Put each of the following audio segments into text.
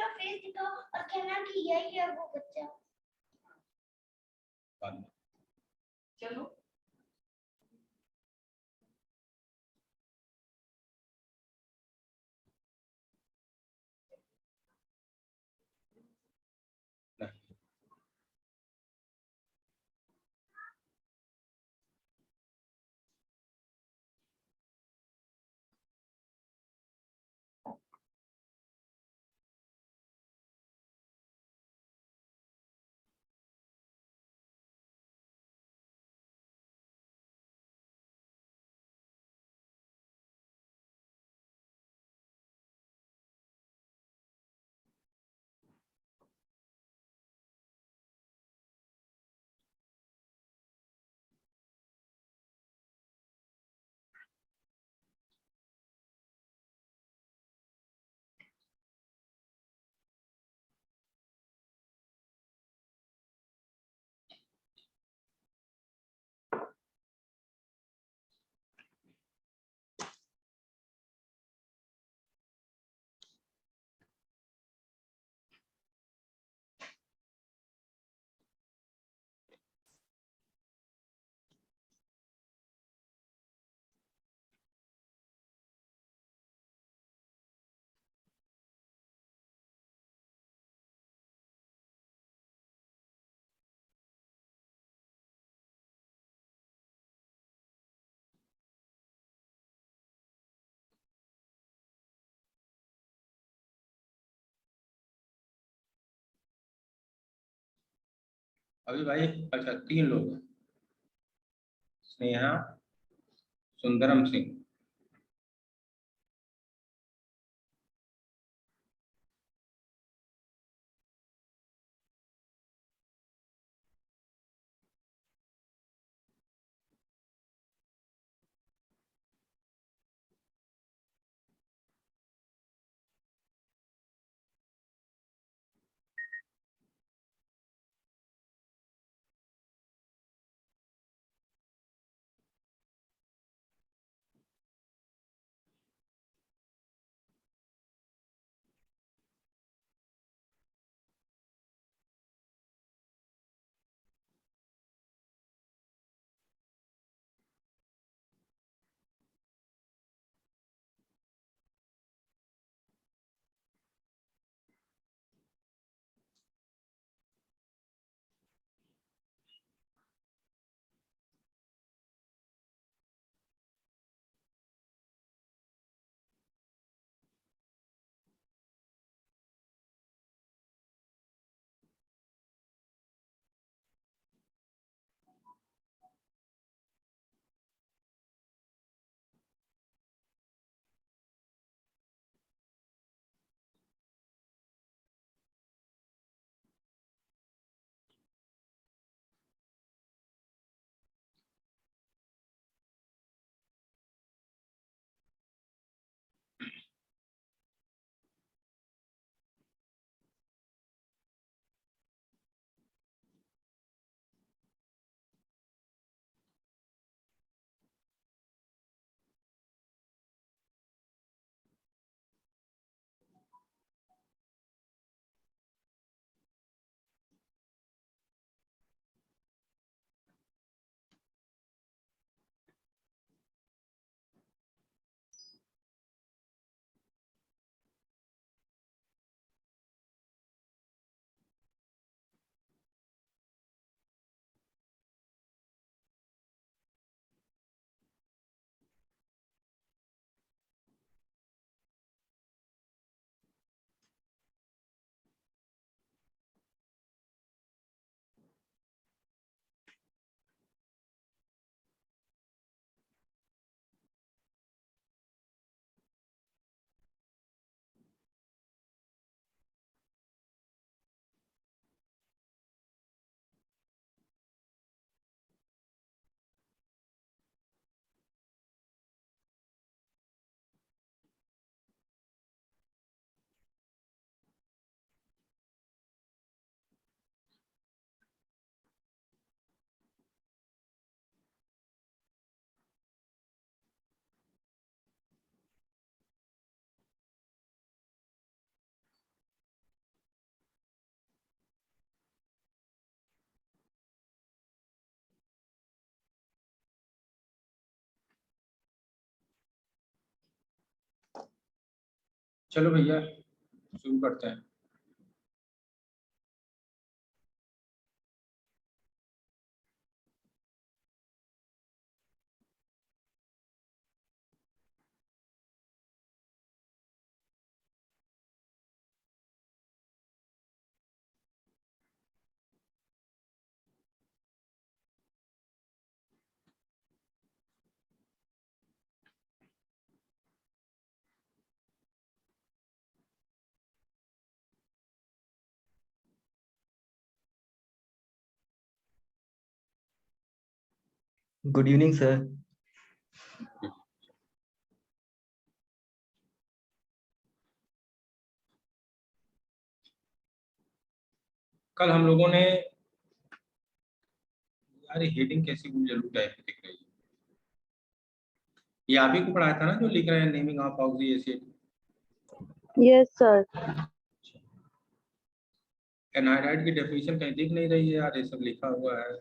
अपना फेस दिखाओ और कहना कि यही है वो बच्चा। चलो अभी भाई अच्छा 3 लोग हैं, स्नेहा, सुंदरम सिंह। चलो भैया शुरू करते हैं। Good evening sir. कल हम लोगों ने, यार हेडिंग कैसी गुलजलू टाइप की दिख रही है। ये आप ही को पढ़ाया था ना जो लिख रहे हैं naming of oxy acid. Yes sir. Anhydride की डेफिनेशन कहीं दिख नहीं रही है यार, ये सब लिखा हुआ है।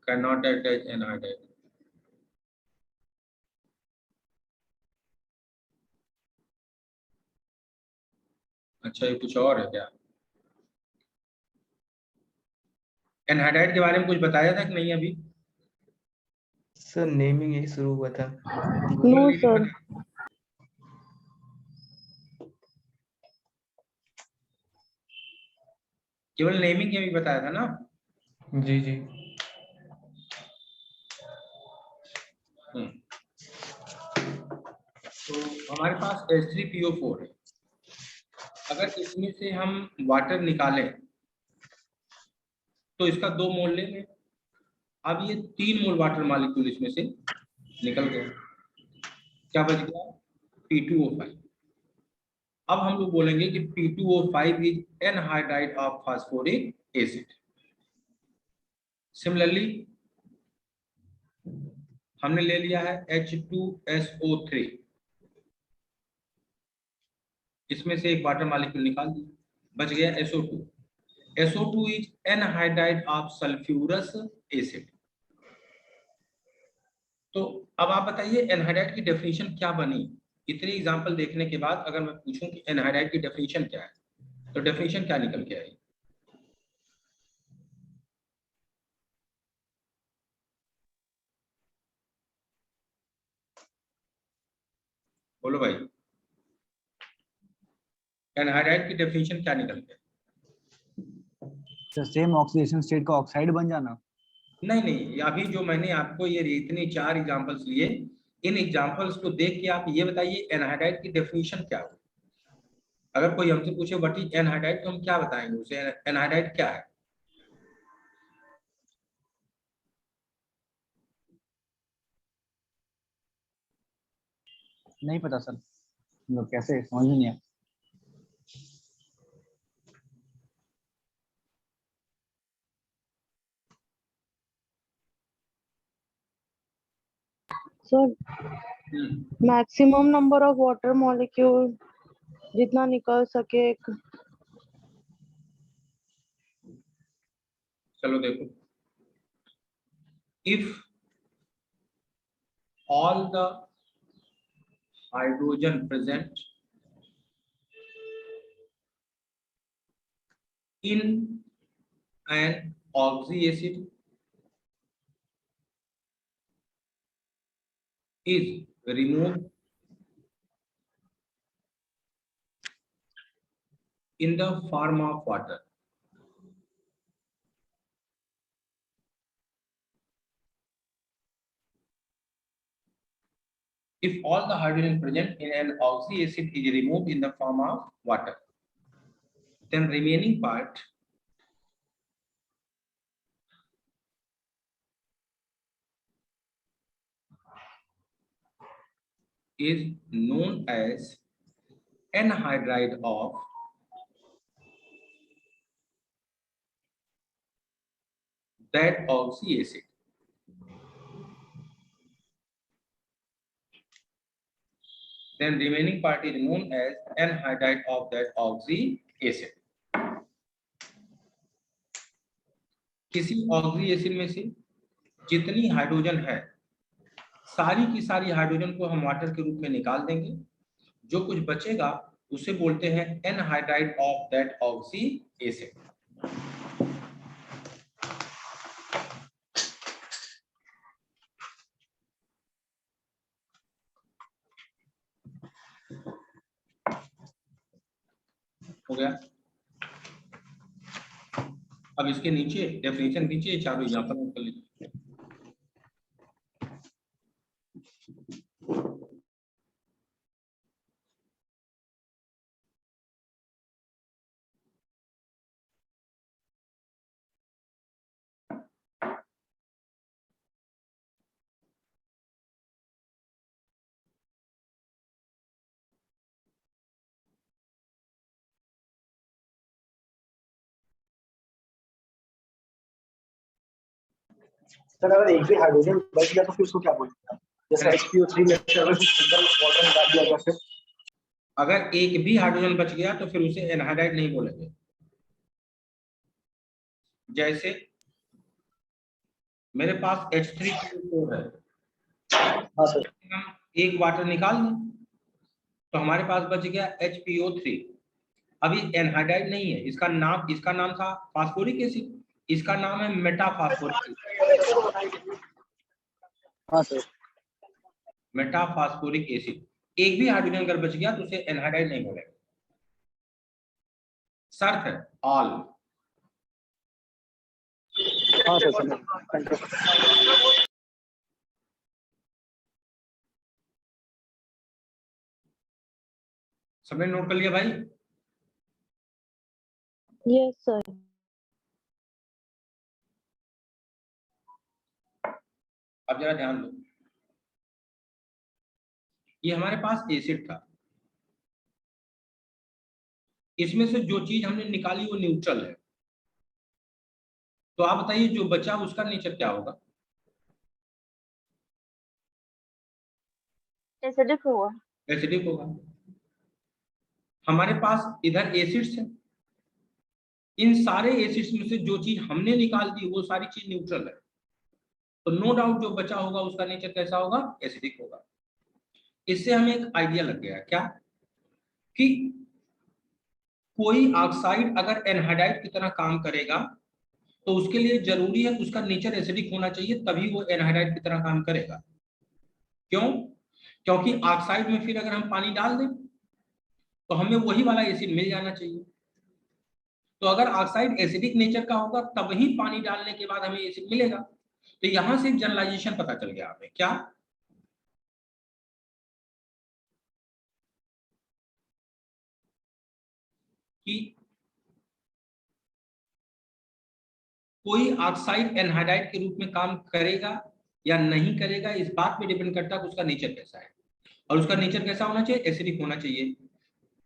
Can not attach anhydride. अच्छा ये कुछ और है क्या? एनहाइड्राइड के बारे में कुछ बताया था कि नहीं अभी? सर नेमिंग यही शुरू हुआ था। No sir. केवल नेमिंग के भी बताया था ना? जी जी। तो हमारे पास H3PO4 है। अगर इसमें से हम वाटर निकालें तो इसका 2 मोल लेंगे। अब ये 3 मोल वाटर मॉलिक्यूल इसमें से निकल गए। क्या बच गया? P2O5। अब हम लोग बोलेंगे कि P2O5 is anhydride of phosphoric acid. Similarly हमने ले लिया है H2SO3, इसमें से एक वाटर मॉलिक्यूल निकाल दिया, बच गया SO2। SO2 is anhydride of sulphurous acid. तो अब आप बताइए एनहाइड्राइड की डेफिनेशन क्या बनी? इतने एग्जांपल देखने के बाद अगर मैं पूछूं कि एनहाइड्राइड की डेफिनेशन क्या है तो डेफिनेशन क्या निकल के आई? बोलो भाई, एनहाइड्राइड की डेफिनेशन क्या निकल के आई? सेम ऑक्सीडेशन स्टेट का ऑक्साइड बन जाना। नहीं नहीं, अभी जो मैंने आपको ये इतने 4 एग्जांपल्स लिए, इन एग्जांपल्स को देख के आप ये बताइए एनहाइड्राइड की डेफिनेशन क्या हो। अगर कोई हमसे पूछे व्हाट इज एनहाइड्राइड तो हम क्या बताएंगे उसे? एनहाइड्राइड क्या है? नहीं पता सर, मतलब कैसे समझ में नहीं आया। Sir maximum number of water molecule जितना निकल सके। चलो देखो, if all the hydrogen present in an oxy acid is removed in the form of water, if all the hydrogen present in an oxy acid is removed in the form of water, then remaining part is known as anhydride of that oxy acid. Then remaining part is known as anhydride of that oxy acid. किसी oxy acid में से जितनी hydrogen है, सारी की सारी hydrogen को हम वाटर के रूप में निकाल देंगे। जो कुछ बचेगा उसे बोलते हैं anhydride of that oxy acid. हो गया। अब इसके नीचे डेफिनेशन नीचे चारों एग्जांपल नोट कर लीजिए। सर अगर एक भी हाइड्रोजन बच गया तो फिर उसको क्या बोलते हैं? जैसे H2O3 में से अगर सिंगल वाटर निकाल दिया गया फिर अगर एक भी हाइड्रोजन बच गया तो फिर उसे एनहाइड्राइड नहीं बोलेंगे। जैसे मेरे पास H3CO4 है, हाँ सर, हम एक वाटर निकाल दें तो हमारे पास बच गया HPO3। अभी एनहाइड्राइड नहीं है, इसका नाम था फास्फोरिक एसिड, इसका नाम है मेटाफास्फोरिक एसिड। हाँ सर, मेटाफास्फोरिक एसिड। एक भी हाइड्रोजन अगर बच गया तो उसे एनहाइड्राइड नहीं बोलेंगे। शर्त है ऑल। हाँ सर, समझ। सबने नोट कर लिया भाई? Yes, sir. अब जरा ध्यान दो, ये हमारे पास एसिड था, इसमें से जो चीज हमने निकाली वो न्यूट्रल है, तो आप बताइए जो बचा उसका नेचर क्या होगा? एसिडिक होगा। एसिडिक होगा। हमारे पास इधर एसिड्स है, इन सारे एसिड्स में से जो चीज हमने निकाल दी वो सारी चीज न्यूट्रल है, तो नो डाउट जो बचा होगा उसका नेचर कैसा होगा? एसिडिक होगा। इससे हमें एक आइडिया लग गया क्या कि कोई ऑक्साइड अगर एनहाइड्राइड की तरह काम करेगा तो उसके लिए जरूरी है उसका नेचर एसिडिक होना चाहिए, तभी वो एनहाइड्राइड की तरह काम करेगा। क्यों? क्योंकि ऑक्साइड में फिर अगर हम पानी डाल दें तो हमें वही वाला एसिड मिल जाना चाहिए। तो अगर ऑक्साइड एसिडिक नेचर का होगा तब ही पानी डालने के बाद हमें एसिड मिलेगा। तो यहां से एक जनरलाइजेशन पता चल गया हमें, क्या? कि कोई ऑक्साइड एनहाइड्राइड के रूप में काम करेगा या नहीं करेगा, इस बात पे डिपेंड करता है कि उसका नेचर कैसा है। और उसका नेचर कैसा होना चाहिए? एसिडिक होना चाहिए,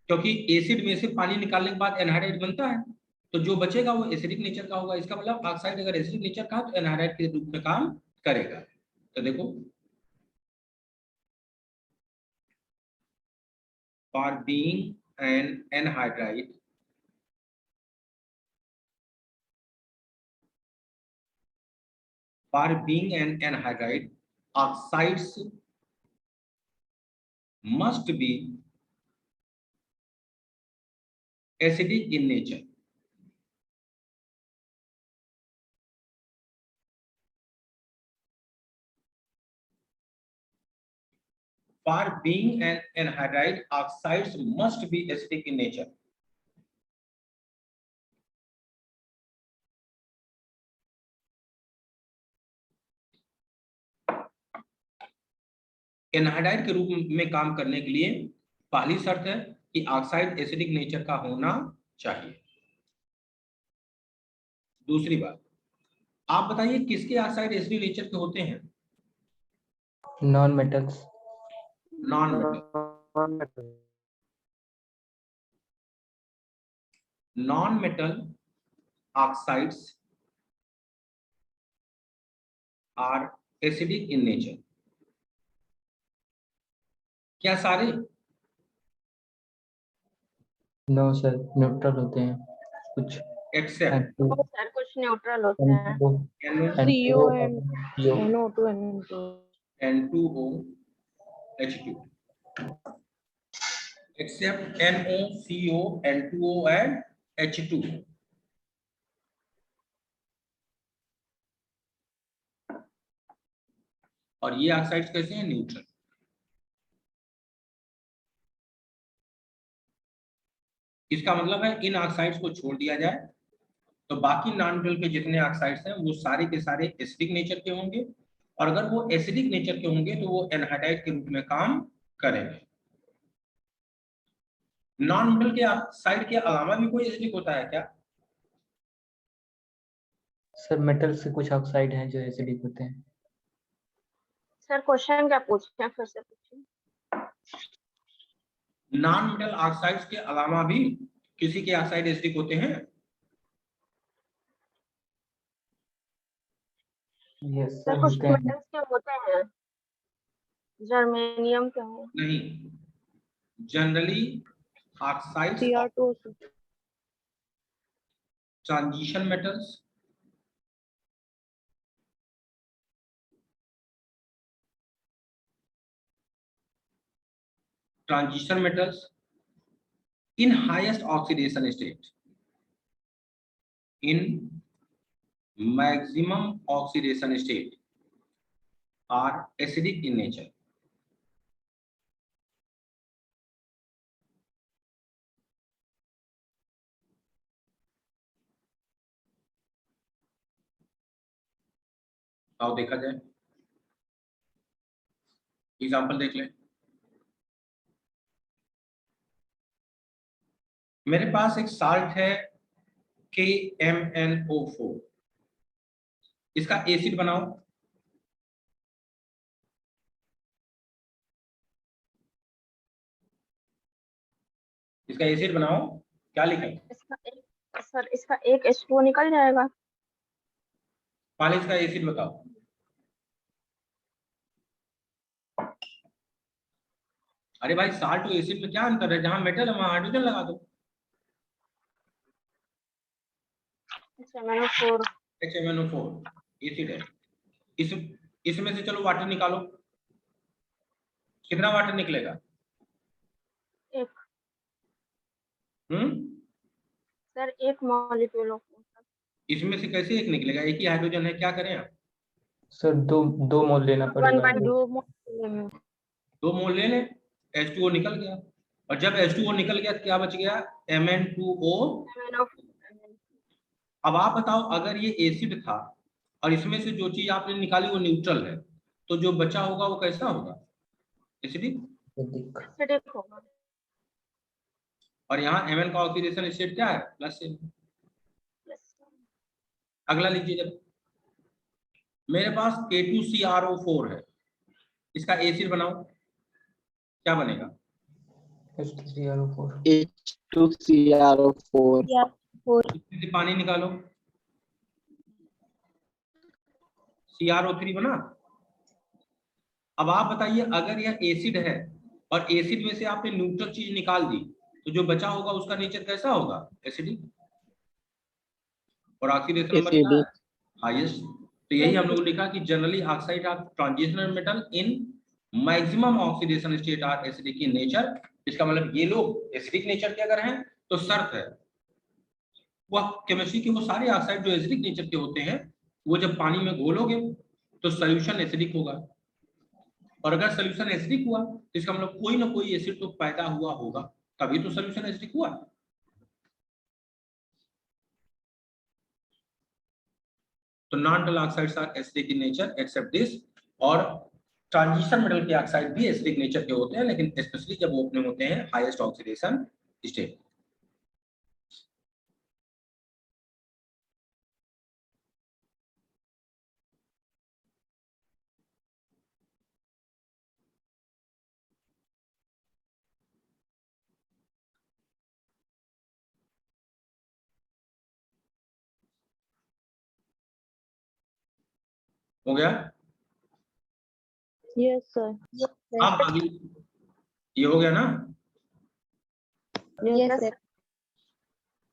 क्योंकि एसिड में से पानी निकालने के बाद एनहाइड्राइड बनता है, तो जो बचेगा वो एसिडिक नेचर का होगा। इसका मतलब ऑक्साइड अगर एसिडिक नेचर का तो एनहाइड्राइड के रूप में काम करेगा। तो देखो, for being an anhydride for being an anhydride, oxides must be acidic in nature. For being an anhydride, oxides must be acidic in nature. Anhydride के रूप में काम करने के लिए पहली शर्त है कि ऑक्साइड एसिडिक नेचर का होना चाहिए। दूसरी बात, आप बताइए किसके ऑक्साइड एसिडिक नेचर के होते हैं? Non metals. Non metal. Non metal oxides are acidic in nature. क्या सारे? नो सर, न्यूट्रल होते हैं कुछ। एक्सेप्ट सर कुछ न्यूट्रल होते हैं। CO and NO2 and N2. N2O H2। except NO, CO, N2O and H2O. और ये ऑक्साइड्स कैसे हैं? न्यूट्रल। इसका मतलब है इन ऑक्साइड्स को छोड़ दिया जाए तो बाकी नॉन मेटल के जितने ऑक्साइड्स हैं वो सारे के सारे एसिडिक नेचर के होंगे, और अगर वो एसिडिक नेचर के होंगे तो वो एनहाइड्राइड के रूप में काम करेंगे। नॉन मेटल के ऑक्साइड के अलावा भी कोई एसिडिक होता है क्या? सर मेटल से कुछ ऑक्साइड हैं जो एसिडिक होते हैं। सर क्वेश्चन क्या पूछते हैं, फिर से पूछिए। नॉन मेटल ऑक्साइड्स के अलावा भी किसी के ऑक्साइड एसिडिक होते हैं? यस सर सर कुछ होते हैं। मेटल्स के होते हैं, जर्मेनियम के हैं। नहीं, generally oxides Cr2 transition metals, transition metals in highest oxidation state, in maximum oxidation state are acidic in nature. आओ देखा जाए, एग्जाम्पल देख लें। मेरे पास एक साल्ट है KMnO4, इसका एसिड बनाओ। इसका एसिड बनाओ, क्या लिखें? इसका एक H2O निकल जाएगा। पहले इसका एसिड बताओ। अरे भाई, साल्ट और एसिड में क्या अंतर है? जहां मेटल है वहां हाइड्रोजन लगा दो। HMnO4 एसिड है। इसमें से चलो वाटर निकालो, कितना वाटर निकलेगा? एक। हम्म, सर एक मॉलिक्यूल। इसमें से कैसे एक निकलेगा? एक ही हाइड्रोजन है, क्या करें आप? सर दो मोल लेना पड़ेगा। 1/2 2 मोल ले लें, H2O निकल गया। और जब H2O निकल गया तो क्या बच गया? Mn2O। अब आप बताओ, अगर ये एसिड था और इसमें से जो चीज आपने निकाली वो न्यूट्रल है, तो जो बचा होगा वो कैसा होगा? एसिडिक। एसिडिक होगा। और यहाँ Mn का ऑक्सीडेशन स्टेट क्या है? प्लस है। अगला लीजिए, जब मेरे पास K2CrO4 है, इसका एसिड बनाओ, क्या बनेगा? H2CrO4। H2CrO4 इसमें से पानी निकालो, CrO3 बना। अब आप बताइए, अगर यह एसिड है और एसिड में से आपने न्यूट्रल चीज निकाल दी तो जो बचा होगा उसका नेचर कैसा होगा? एसिडिक। और ऑक्सीडेशन नंबर क्या है? हाईएस्ट। तो यही हम लोग लिखा कि generally oxide of transitional metal in maximum oxidation state are acidic in nature. इसका मतलब ये लोग एसिडिक नेचर के अगर हैं तो शर्त है वह केमिस्ट्री के वो सारे ऑक्साइड जो एसिडिक नेचर के होते हैं वो जब पानी में घोलोगे तो सॉल्यूशन एसिडिक होगा, और अगर सॉल्यूशन एसिडिक हुआ तो इसका मतलब कोई ना कोई एसिड तो पैदा हुआ होगा, तभी तो सॉल्यूशन एसिडिक हुआ। तो non metal oxides are acidic in nature except this, और ट्रांजिशन मेटल के ऑक्साइड भी एसिडिक नेचर के होते हैं, लेकिन स्पेशली जब वो अपने होते हैं हाईएस्ट ऑक्सीडेशन स्टेट। हो गया? Yes sir. अब अगली, ये हो गया ना? Yes sir.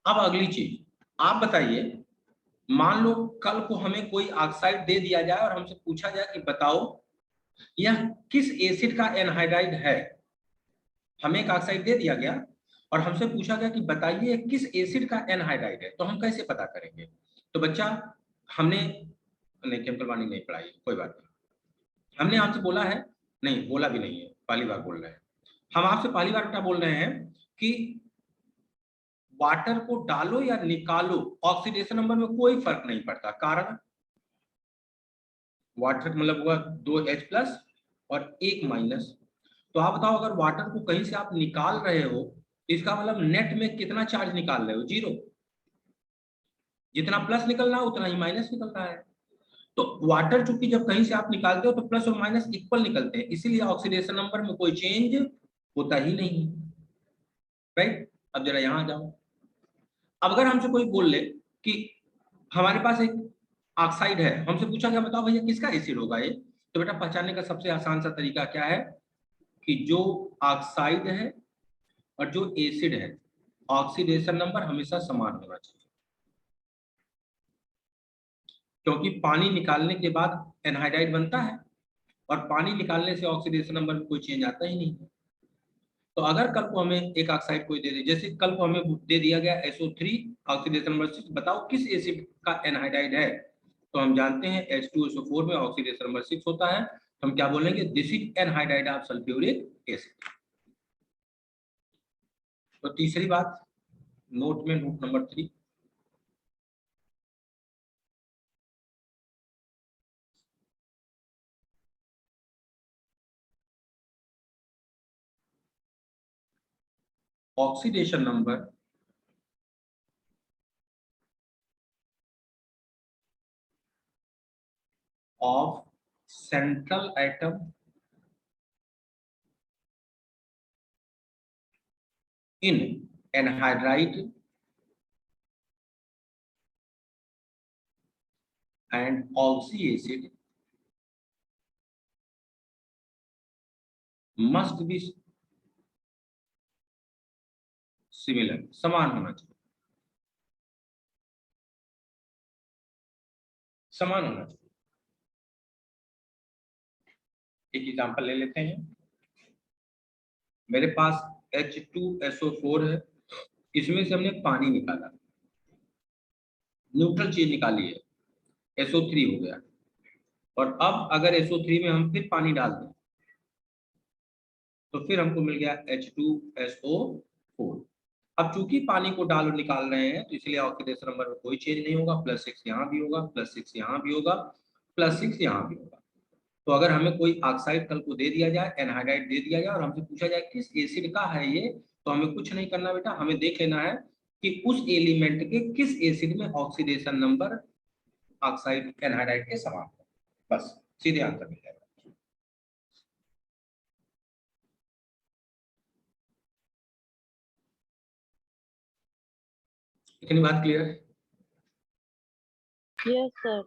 अब अगली चीज आप बताइए, मान लो कल को हमें कोई ऑक्साइड दे दिया जाए और हमसे पूछा जाए कि बताओ यह किस एसिड का एनहाइड्राइड है, हमें एक ऑक्साइड दे दिया गया और हमसे पूछा गया कि बताइए किस एसिड का एनहाइड्राइड है, तो हम कैसे पता करेंगे? तो बच्चा हमने नहीं केमिकल बॉन्डिंग नहीं पढ़ाई, कोई बात नहीं। हमने आपसे बोला है, नहीं बोला भी नहीं है, पहली बार बोल रहे हैं हम आपसे, पहली बार क्या बोल रहे हैं कि वाटर को डालो या निकालो, ऑक्सीडेशन नंबर में कोई फर्क नहीं पड़ता। कारण वाटर मतलब हुआ 2H+ और 1 - तो आप बताओ अगर वाटर को कहीं से आप निकाल रहे हो, इसका मतलब नेट में कितना चार्ज निकाल रहे हो? 0। जितना प्लस निकल रहा है उतना ही माइनस निकल रहा है। तो वाटर चूंकि जब कहीं से आप निकालते हो तो प्लस और माइनस इक्वल निकलते हैं, इसीलिए ऑक्सीडेशन नंबर में कोई चेंज होता ही नहीं। राइट, अब जरा यहां जाओ। अब अगर हमसे कोई बोल ले कि हमारे पास एक ऑक्साइड है, हमसे पूछा गया बताओ भैया किसका एसिड होगा ये, तो बेटा पहचानने का सबसे आसान सा तरीका क्या है कि जो ऑक्साइड है और जो एसिड है, ऑक्सीडेशन नंबर हमेशा समान होना चाहिए। क्योंकि पानी निकालने के बाद एनहाइड्राइड बनता है और पानी निकालने से ऑक्सीडेशन नंबर में कोई चेंज आता ही नहीं। तो अगर कल को हमें एक ऑक्साइड कोई दे दे, जैसे कल को हमें दे दिया गया SO3 ऑक्सीडेशन नंबर 6, बताओ किस एसिड का एनहाइड्राइड है, तो हम जानते हैं H2SO4 में ऑक्सीडेशन नंबर 6 होता है, तो हम क्या बोलेंगे? This is anhydride of sulphuric acid. तो तीसरी बात नोट में, note number 3, oxidation number of central atom in anhydride and oxy acid must be similar, समान होना चाहिए, समान होना चाहिए। एक एग्जांपल ले लेते हैं। मेरे पास H2SO4 है, इसमें से हमने पानी निकाला, न्यूट्रल चीज निकाली है, SO3 हो गया, और अब अगर SO3 में हम फिर पानी डाल दें तो फिर हमको मिल गया H2SO4। अब चूंकि पानी को डाल और निकाल रहे हैं तो इसलिए ऑक्सीडेशन नंबर में कोई चेंज नहीं होगा, +6 यहाँ भी होगा, +6 यहाँ भी होगा, +6 यहाँ भी होगा। तो अगर हमें कोई ऑक्साइड कल को दे दिया जाए, एनहाइड्राइड दे दिया जाए और हमसे पूछा जाए किस एसिड का है ये, तो हमें कुछ नहीं करना बेटा, हमें देख लेना है कि उस एलिमेंट के किस एसिड में ऑक्सीडेशन नंबर ऑक्साइड एनहाइड्राइड के समान है, बस सीधे आंसर मिल जाएगा। इतनी बात क्लियर है? Yes, sir.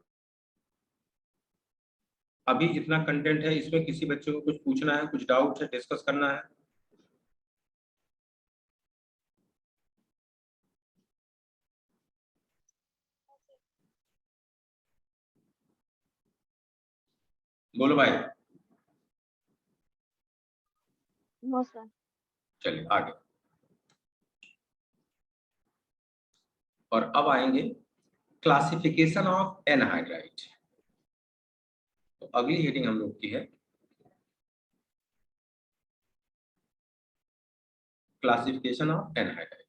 अभी इतना कंटेंट है, इसमें किसी बच्चे को कुछ पूछना है, कुछ डाउट है, डिस्कस करना है? बोलो भाई। No, sir. चलिए आगे, और अब आएंगे क्लासिफिकेशन ऑफ एनहाइड्राइड। तो अगली हेडिंग हम लोग की है क्लासिफिकेशन ऑफ एनहाइड्राइड।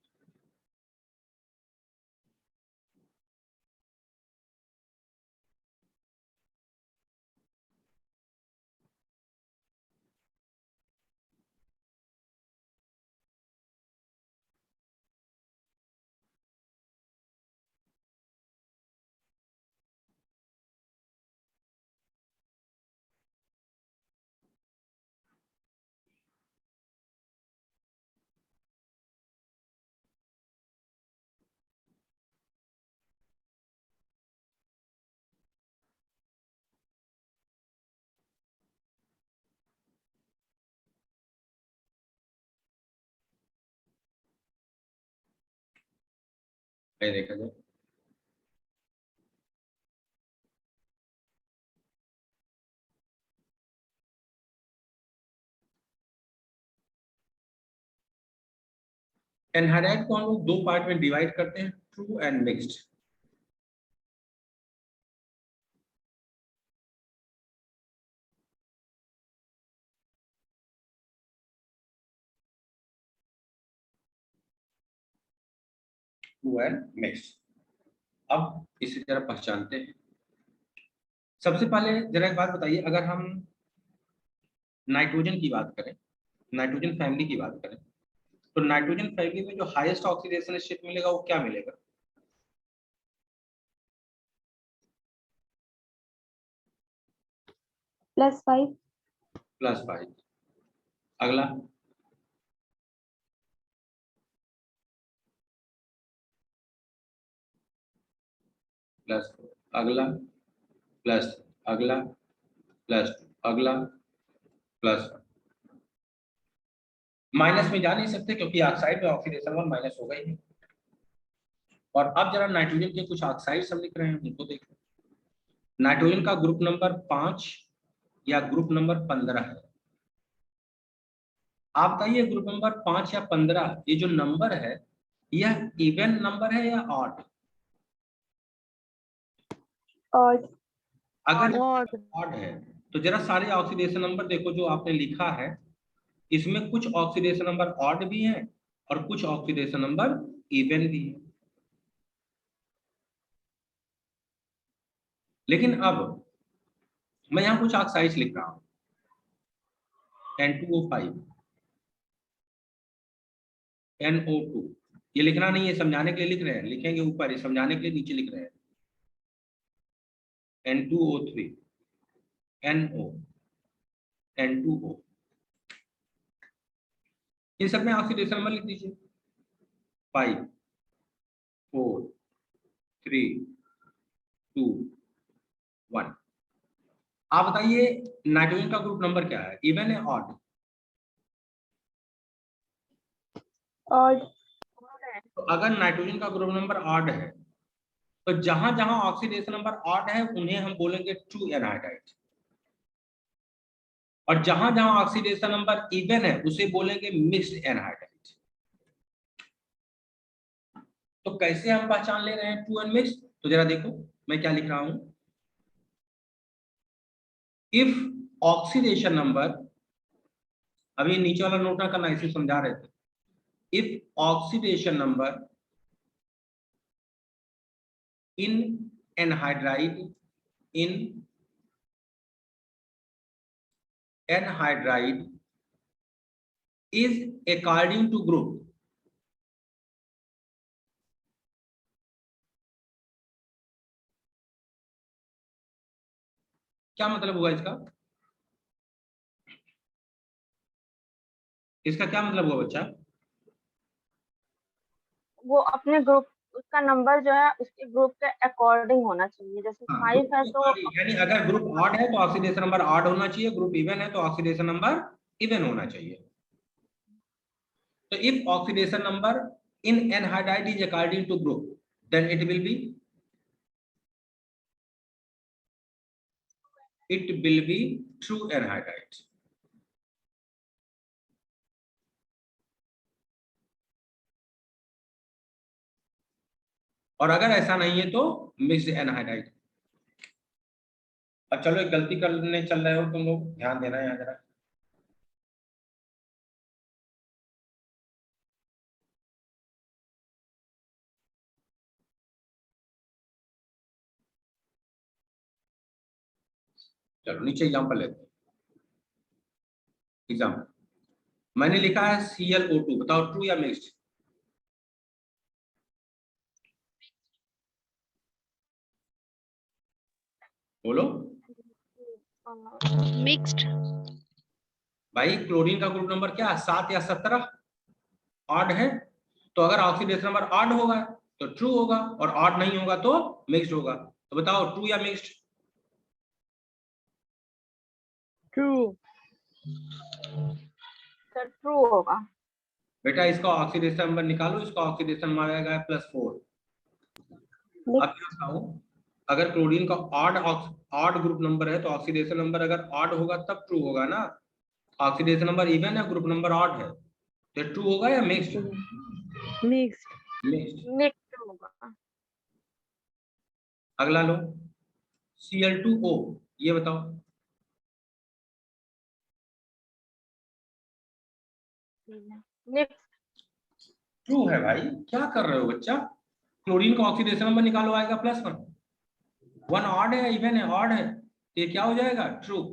देखा जाए, एनहाइड्राइड को हम लोग दो पार्ट में डिवाइड करते हैं, true and mixed. True and mixed. अब इसे जरा पहचानते हैं। सबसे पहले जरा एक बात बताइए, अगर हम नाइट्रोजन की बात करें, नाइट्रोजन फैमिली की बात करें, तो नाइट्रोजन फैमिली में जो हाईएस्ट ऑक्सीडेशन स्टेट मिलेगा वो क्या मिलेगा? +5। +5। अगला +4, अगला +3, अगला +2, अगला +1। माइनस में जा नहीं सकते क्योंकि ऑक्साइड में ऑक्सीडेशन 1 माइनस होगा ही नहीं। और अब जरा नाइट्रोजन के कुछ ऑक्साइड हम लिख रहे हैं, उनको देखो। नाइट्रोजन का ग्रुप नंबर 5 या ग्रुप नंबर 15 है। आप बताइए ग्रुप नंबर 5 या 15, ये जो नंबर है यह इवन नंबर है या ऑड? ऑड। अगर ऑड। ऑड है तो जरा सारे ऑक्सीडेशन नंबर देखो जो आपने लिखा है, इसमें कुछ ऑक्सीडेशन नंबर ऑड भी हैं और कुछ ऑक्सीडेशन नंबर इवन भी है। लेकिन अब मैं यहां कुछ ऑक्साइड्स लिख रहा हूं, N2O5, NO2। ये लिखना नहीं है, समझाने के लिए लिख रहे हैं, लिखेंगे ऊपर, ये समझाने के लिए नीचे लिख रहे हैं। N2O3, NO, N2O। इन सब में ऑक्सीडेशन नंबर लिख दीजिए, 5, 4, 3, 2, 1। आप बताइए नाइट्रोजन का ग्रुप नंबर क्या है, इवन है ऑड? ऑड। तो अगर नाइट्रोजन का ग्रुप नंबर ऑड है तो जहां जहां ऑक्सीडेशन नंबर ऑड है उन्हें हम बोलेंगे ट्रू एनहाइड्राइड, और जहां जहां ऑक्सीडेशन नंबर इवन है उसे बोलेंगे मिक्स्ड एनहाइड्राइड। तो कैसे हम पहचान ले रहे हैं ट्रू एंड मिक्स्ड? तो जरा देखो मैं क्या लिख रहा हूं, इफ ऑक्सीडेशन नंबर, अभी नीचे वाला नोट ना करना, इसे समझा रहे थे। If oxidation number in anhydride is according to group, क्या मतलब हुआ इसका? इसका क्या मतलब हुआ बच्चा? वो अपने ग्रुप, उसका नंबर जो है उसके ग्रुप के अकॉर्डिंग होना चाहिए। जैसे 5 है तो यानी अगर ग्रुप ऑड है तो ऑक्सीडेशन नंबर ऑड होना चाहिए, ग्रुप इवन है तो ऑक्सीडेशन नंबर इवन होना चाहिए। तो if oxidation number in anhydride is according to group, then it will be true anhydride. और अगर ऐसा नहीं है तो मिक्स्ड एनहाइड्राइड। अब चलो एक गलती करने चल रहे हो तुम लोग, ध्यान देना है यहाँ जरा। चलो नीचे एग्जाम्पल लेते हैं। एग्जाम्पल मैंने लिखा है ClO2, बताओ ट्रू या मिक्स्ड? बोलो। मिक्स्ड। भाई क्लोरीन का ग्रुप नंबर क्या है, 7 या 17? ऑड है, तो अगर ऑक्सीडेशन नंबर ऑड होगा तो ट्रू होगा, और ऑड नहीं होगा तो मिक्स्ड होगा। तो बताओ ट्रू या मिक्स्ड? ट्रू। सर ट्रू होगा। बेटा इसका ऑक्सीडेशन नंबर निकालो, इसका ऑक्सीडेशन नंबर आएगा +4। अब क्या बताऊं, अगर क्लोरीन का ऑड ग्रुप नंबर है तो ऑक्सीडेशन नंबर अगर ऑड होगा तब ट्रू होगा ना। ऑक्सीडेशन नंबर इवन है, ग्रुप नंबर ऑड है, तो ट्रू होगा या मिक्स्ड? मिक्स्ड मिक्स्ड होगा। अगला लो Cl2O, ये बताओ। मिक्स ट्रू है भाई, क्या कर रहे हो बच्चा? क्लोरीन का ऑक्सीडेशन नंबर निकालो, आएगा +1। 1 ऑड है, इवन है, ऑड है, ये क्या हो जाएगा? ट्रू।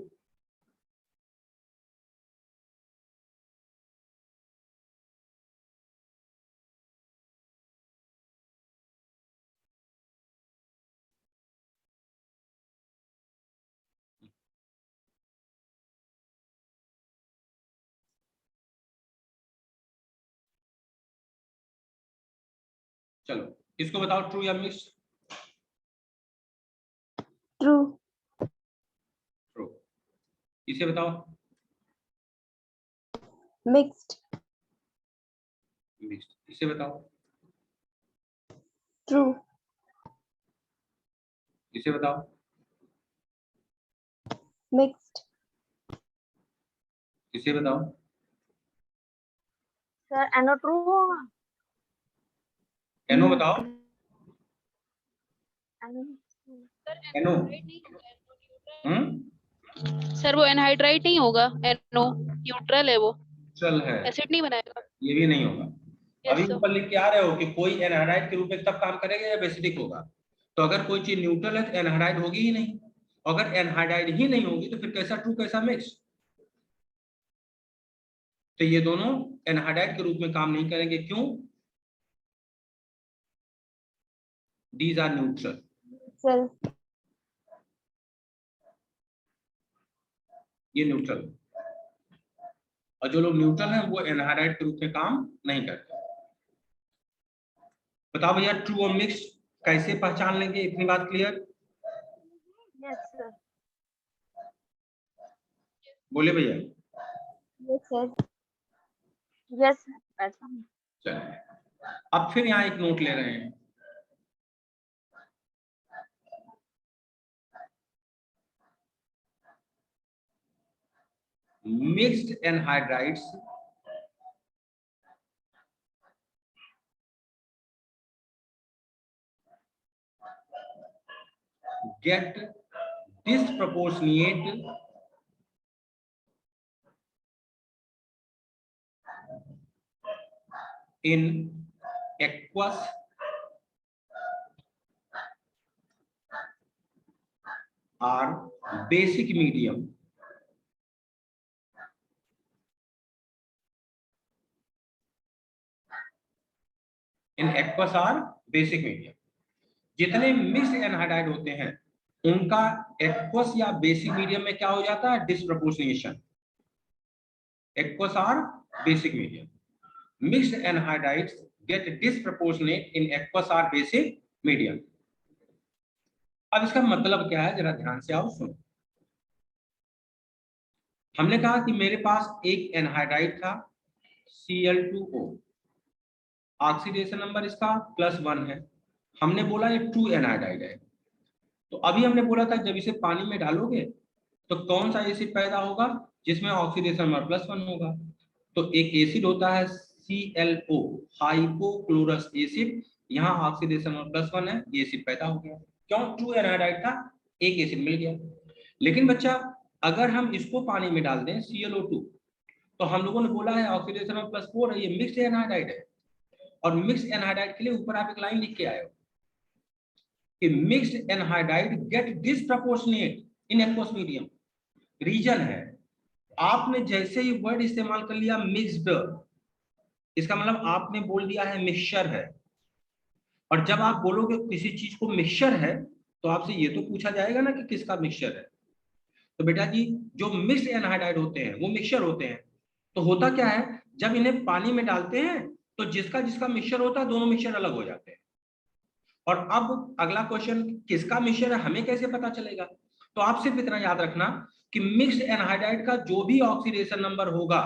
चलो इसको बताओ, ट्रू या मिक्स? True true. इसे बताओ। Mixed mix. इसे बताओ। ट्रू इसे बताओ। मिक्स्ड इसे बताओ। सर एनो ट्रू होगा। एनो बताओ। एनो। सर वो एनहाइड्राइड नहीं होगा, एनो न्यूट्रल है, वो चल है, एसिड नहीं बनाएगा। ये भी नहीं होगा। अभी sir. ऊपर लिख के आ रहे हो कि कोई एनहाइड्राइड के रूप में तब काम करेगा या बेसिडिक होगा। तो अगर कोई चीज न्यूट्रल है तो एनहाइड्राइड होगी ही नहीं। अगर एनहाइड्राइड ही नहीं होगी तो फिर कैसा ट्रू कैसा मिक्स? तो ये दोनों एनहाइड्राइड के रूप में काम नहीं करेंगे। क्यों? These are neutral. सर ये न्यूट्रल, और जो लोग न्यूट्रल हैं वो एनहाइड्राइड के रूप में काम नहीं करते। बताओ भैया, ट्रू और मिक्स कैसे पहचान लेंगे? इतनी बात क्लियर? Yes sir. बोले भैया। Yes sir. यस पहचान। चलिए अब फिर यहाँ एक नोट ले रहे हैं। Mixed anhydrides get disproportionate in aqueous or basic medium in aqueous और बेसिक मीडियम। जितने मिक्स्ड एनहाइड्राइड होते हैं उनका एक्वस या बेसिक मीडियम में क्या हो जाता है? डिस्प्रपोर्शनेशन। एक्वस और basic medium, mixed anhydrides get disproportionate in aqueous और बेसिक मीडियम। अब इसका मतलब क्या है, जरा ध्यान से आओ सुनो। हमने कहा कि मेरे पास एक एनहाइड्राइड था Cl2O, ऑक्सीडेशन नंबर इसका +1 है। हमने बोला ये ट्रू एनहाइड्राइड है। तो अभी हमने बोला था जब इसे पानी में डालोगे तो कौन सा एसिड पैदा होगा जिसमें ऑक्सीडेशन नंबर +1 होगा? तो एक एसिड होता है ClO, हाइपोक्लोरस एसिड। यहाँ ऑक्सीडेशन नंबर +1 है, ये एसिड पैदा हो गया। क्यों? ट्रू एनहाइड्राइड था, एक एसिड मिल गया। लेकिन बच्चा अगर हम इसको पानी में डाल दें ClO2, तो हम लोगों ने बोला है ऑक्सीडेशन नंबर +4 है, ये मिक्स्ड एनहाइड्राइड है। और मिक्स्ड एनहाइड्राइड के लिए ऊपर आप एक लाइन लिख के आए हो कि mixed anhydride get disproportionate in aqueous medium. Reason है, आपने जैसे ही वर्ड इस्तेमाल कर लिया मिक्स्ड, इसका मतलब आपने बोल दिया है मिक्सचर है। और जब आप बोलोगे किसी चीज को मिक्सचर है तो आपसे ये तो पूछा जाएगा ना कि किसका मिक्सचर है। तो बेटा जी जो मिक्स्ड एनहाइड्राइड होते हैं वो मिक्सचर होते हैं। तो होता क्या है, जब इन्हें पानी में डालते हैं तो जिसका जिसका मिक्सचर होता है दोनों मिक्सचर अलग हो जाते हैं। और अब अगला क्वेश्चन, किसका मिक्सचर है हमें कैसे पता चलेगा? तो आप सिर्फ इतना याद रखना कि मिक्स्ड एनहाइड्राइड का जो भी ऑक्सीडेशन नंबर होगा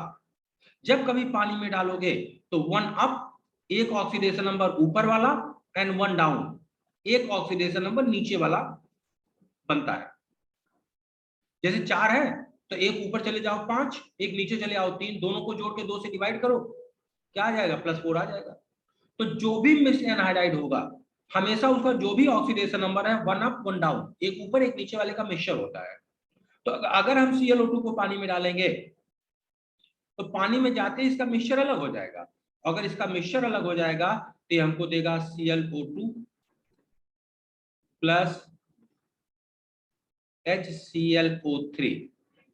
जब कभी पानी में डालोगे तो 1 अप, एक ऑक्सीडेशन नंबर ऊपर वाला, एंड 1 डाउन, एक ऑक्सीडेशन नंबर नीचे वाला बनता है। जैसे 4 है तो एक ऊपर चले जाओ 5, एक नीचे चले आओ 3, दोनों को जोड़ के 2 से डिवाइड करो, क्या आ जाएगा? +4 आ जाएगा। तो जो भी मिक्स्ड एनहाइड्राइड होगा हमेशा उसका जो भी ऑक्सीडेशन नंबर है 1 अप 1 डाउन, एक ऊपर एक नीचे वाले का मिक्सचर होता है। तो अगर हम ClO2 को पानी में डालेंगे तो पानी में जाते ही इसका मिक्सचर अलग हो जाएगा। अगर इसका मिक्सचर अलग हो जाएगा तो ये हमको देगा ClO2 plus HClO3।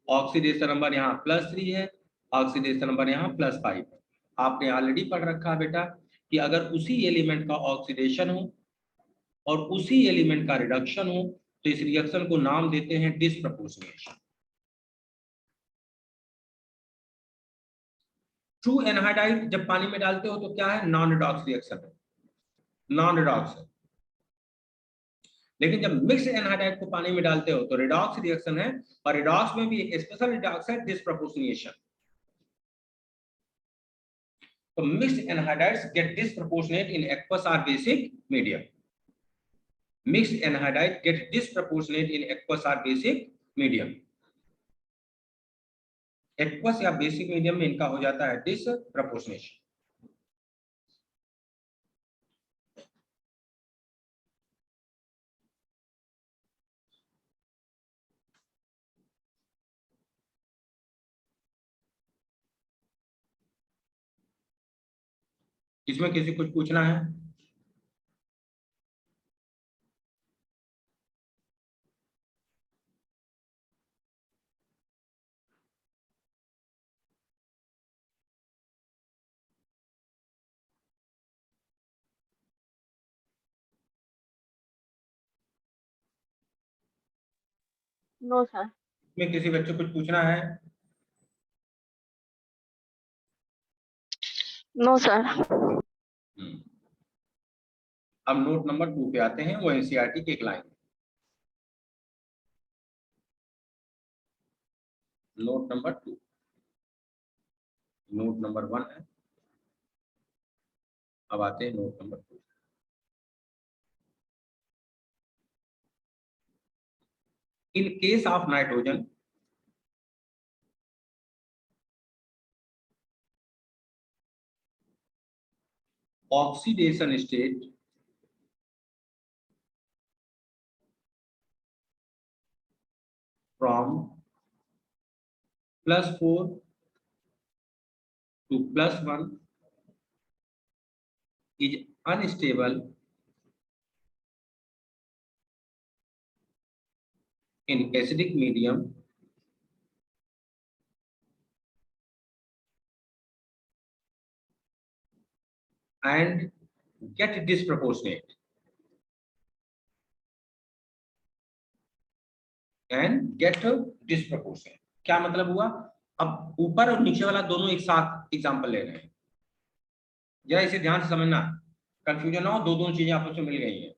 Oxidation number यहाँ +3 है, ऑक्सीडेशन नंबर यहाँ +5 है। आपने ऑलरेडी पढ़ रखा बेटा कि अगर उसी एलिमेंट का ऑक्सीडेशन हो और उसी एलिमेंट का रिडक्शन हो तो इस रिएक्शन को नाम देते हैं डिस्प्रपोर्शनेशन। ट्रू एनहाइड्राइड जब पानी में डालते हो तो क्या है, नॉन रिडॉक्स रिएक्शन है, नॉन रिडॉक्स है। लेकिन जब मिक्स्ड एनहाइड्राइड को पानी में डालते हो तो रिडॉक्स रिएक्शन है, और रिडॉक्स में भी एक स्पेशल रिडॉक्स है, डिस्प्रपोर्शनेशन। तो mixed anhydrides get disproportionate in aqueous और basic medium. Mixed anhydride get disproportionate in aqueous और बेसिक मीडियम। एक्वस या बेसिक मीडियम में इनका हो जाता है डिस्प्रपोर्शनेशन। इसमें किसी कुछ पूछना है? No sir. इसमें किसी बच्चे कुछ पूछना है? No sir. अब नोट नंबर 2 पे आते हैं, वो एनसीईआरटी की एक line. Note number 2, note number 1 है। अब आते हैं note number 2। In case of nitrogen, oxidation state from +4 to +1 is unstable in acidic medium and get disproportionate क्या मतलब हुआ? अब ऊपर और नीचे वाला दोनों एक साथ एग्जांपल ले रहे हैं, जरा इसे ध्यान से समझना, कंफ्यूजन ना हो, दोनों चीजें आपस में मिल गई हैं।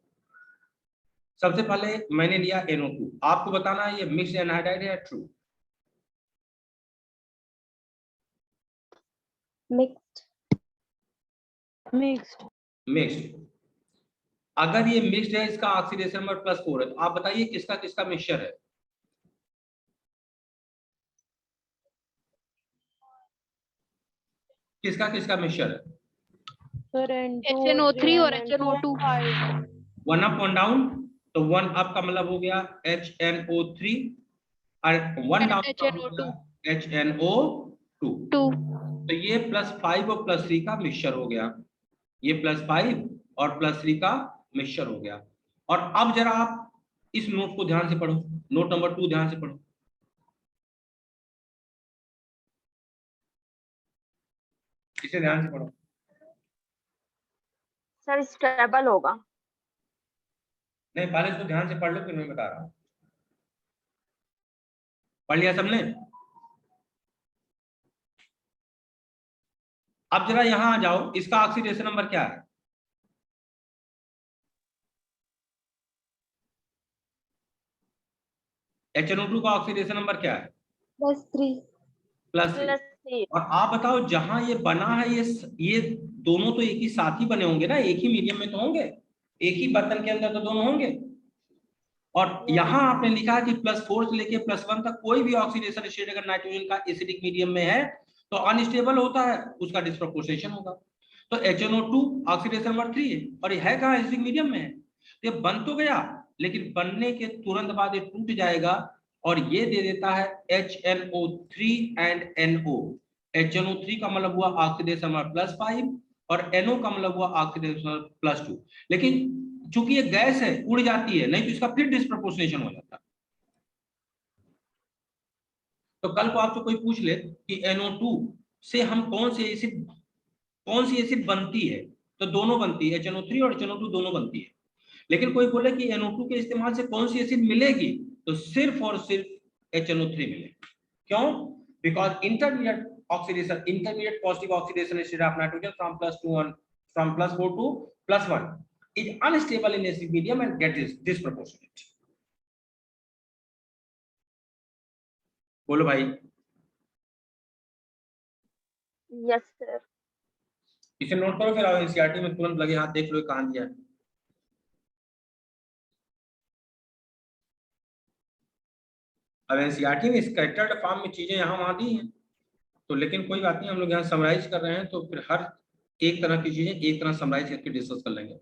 सबसे पहले मैंने लिया NO2, आपको बताना है ये मिक्स्ड एनहाइड्राइड है या ट्रू? मिक्स्ड। अगर ये मिक्स्ड है, इसका ऑक्सीडेशन नंबर +4 है, तो आप बताइए किसका किसका मिक्सचर है? किसका किसका मिक्सचर है? HNO3 और HNO2। 1 अप 1 डाउन, तो 1 अप का मतलब हो गया HNO3 और 1 डाउन HNO2। HNO2। तो ये +5 और +3 का मिक्सचर हो गया, ये +5 और +3 का मिक्सचर हो गया। और अब जरा आप इस नोट को ध्यान से पढ़ो, नोट नंबर 2 ध्यान से पढ़ो। इसे ध्यान से पढ़ो। सर स्टेबल होगा। नहीं, पहले इसको ध्यान से पढ़ लो, फिर मैं बता रहा हूँ। पढ़ लिया सबने? अब जरा यहां आ जाओ, इसका ऑक्सीडेशन नंबर क्या है? HNO2 का ऑक्सीडेशन नंबर क्या है? +3। और आप बताओ जहां ये बना है, ये दोनों तो एक ही साथ ही बने होंगे ना, एक ही मीडियम में तो होंगे, एक ही बर्तन के अंदर तो दोनों होंगे। और यहां आपने लिखा कि +4 से लेके +1 तक कोई भी ऑक्सीडेशन स्टेट अगर नाइट्रोजन का एसिडिक मीडियम में है तो अनस्टेबल होता है, उसका डिस्प्रपोर्शनेशन होगा। तो HNO2 ऑक्सीडेशन नंबर 3 है, और ये है कहाँ, एसिडिक मीडियम में है। तो ये बन तो गया, लेकिन बनने के तुरंत बाद ये टूट जाएगा और ये दे देता है HNO3 एंड NO। HNO3 का मतलब हुआ ऑक्सीडेशन नंबर +5 और NO का मतलब हुआ ऑक्सीडेशन नंबर +2। लेकिन चूंकि ये गैस है, उड़ जाती है, नहीं तो इसका फिर डिस्प्रपोर्शनेशन हो जाता। तो कल को आपसे कोई पूछ ले कि NO2 से हम कौन सी एसिड बनती है, तो दोनों बनती है, HNO3 और HNO2 दोनों बनती है। लेकिन कोई बोले कि NO2 के इस्तेमाल से कौन सी एसिड मिलेगी, तो सिर्फ और सिर्फ HNO3 मिलेगी। क्यों? Because intermediate oxidation, intermediate positive oxidation state of nitrogen from +4 to +1 is unstable in acidic medium and gets disproportionate। बोलो भाई। Yes sir. इसे नोट करो, फिर आओ एनसीईआरटी में तुरंत लगे हाथ देख लो कहां दिया है। अब एनसीईआरटी में स्कैटर्ड फॉर्म में चीजें यहाँ वहां दी हैं, तो लेकिन कोई बात नहीं, हम लोग यहाँ समराइज कर रहे हैं, तो फिर हर एक तरह की चीजें एक तरह समराइज करके डिस्कस कर लेंगे।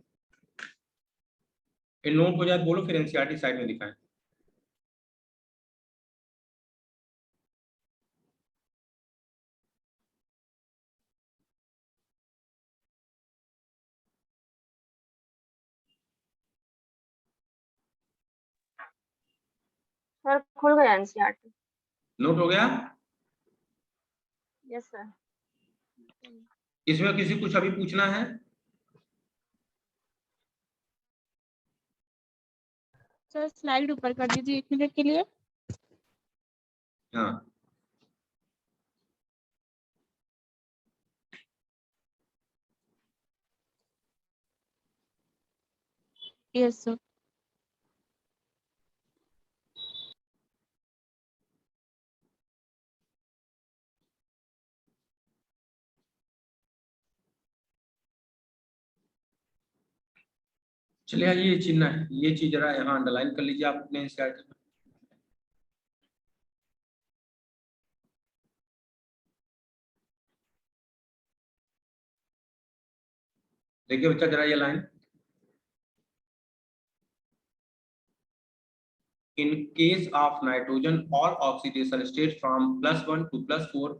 इन नोट हो जाए बोलो, फिर एनसीईआरटी साइड में दिखाएं। सर खुल गया एनसीईआरटी। नोट हो गया? Yes sir. इसमें किसी कुछ अभी पूछना है? सर स्लाइड ऊपर कर दीजिए 1 मिनट के लिए। हाँ, यस सर। चलिए ये चिन्ह है, ये चीज जरा यहाँ अंडरलाइन कर लीजिए आप अपने एनसीईआरटी में। देखिए बच्चा जरा ये line, in case of nitrogen all oxidation states from +1 to +4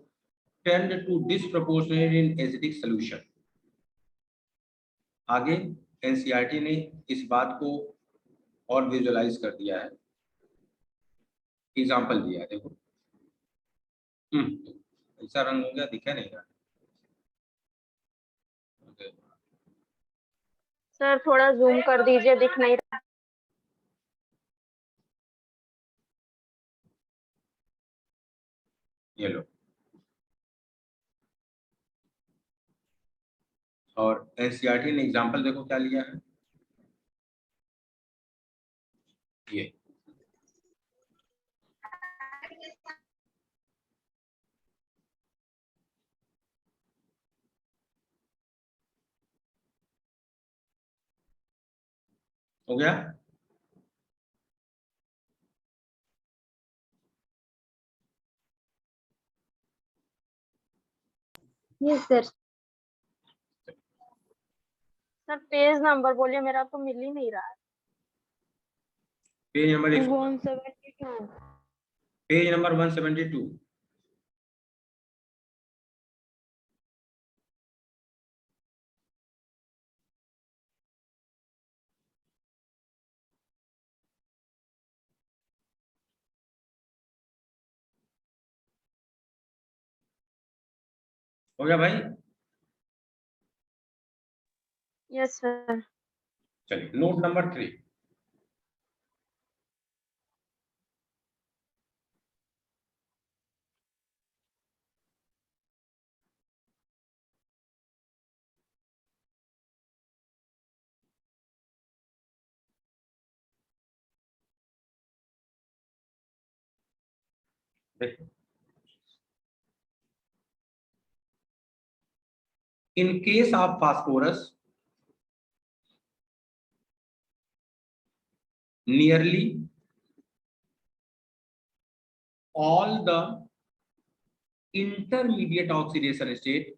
tend to disproportionate in acidic solution। आगे एनसीईआरटी ने इस बात को और विजुअलाइज कर दिया है, एग्जांपल दिया है, देखो। ऐसा रंग हो गया, दिखा नहीं रहा। सर थोड़ा जूम कर दीजिए, दिख नहीं रहा। ये लो, और एनसीईआरटी ने एग्जांपल देखो क्या लिया है, ये हो गया। Yes sir. Sir page number बोलिए, मेरा तो मिल ही नहीं रहा है। Page number 172। Page number 172। हो गया भाई? Yes sir. चलिए नोट नंबर 3। देखो, in case of phosphorus nearly all the intermediate oxidation state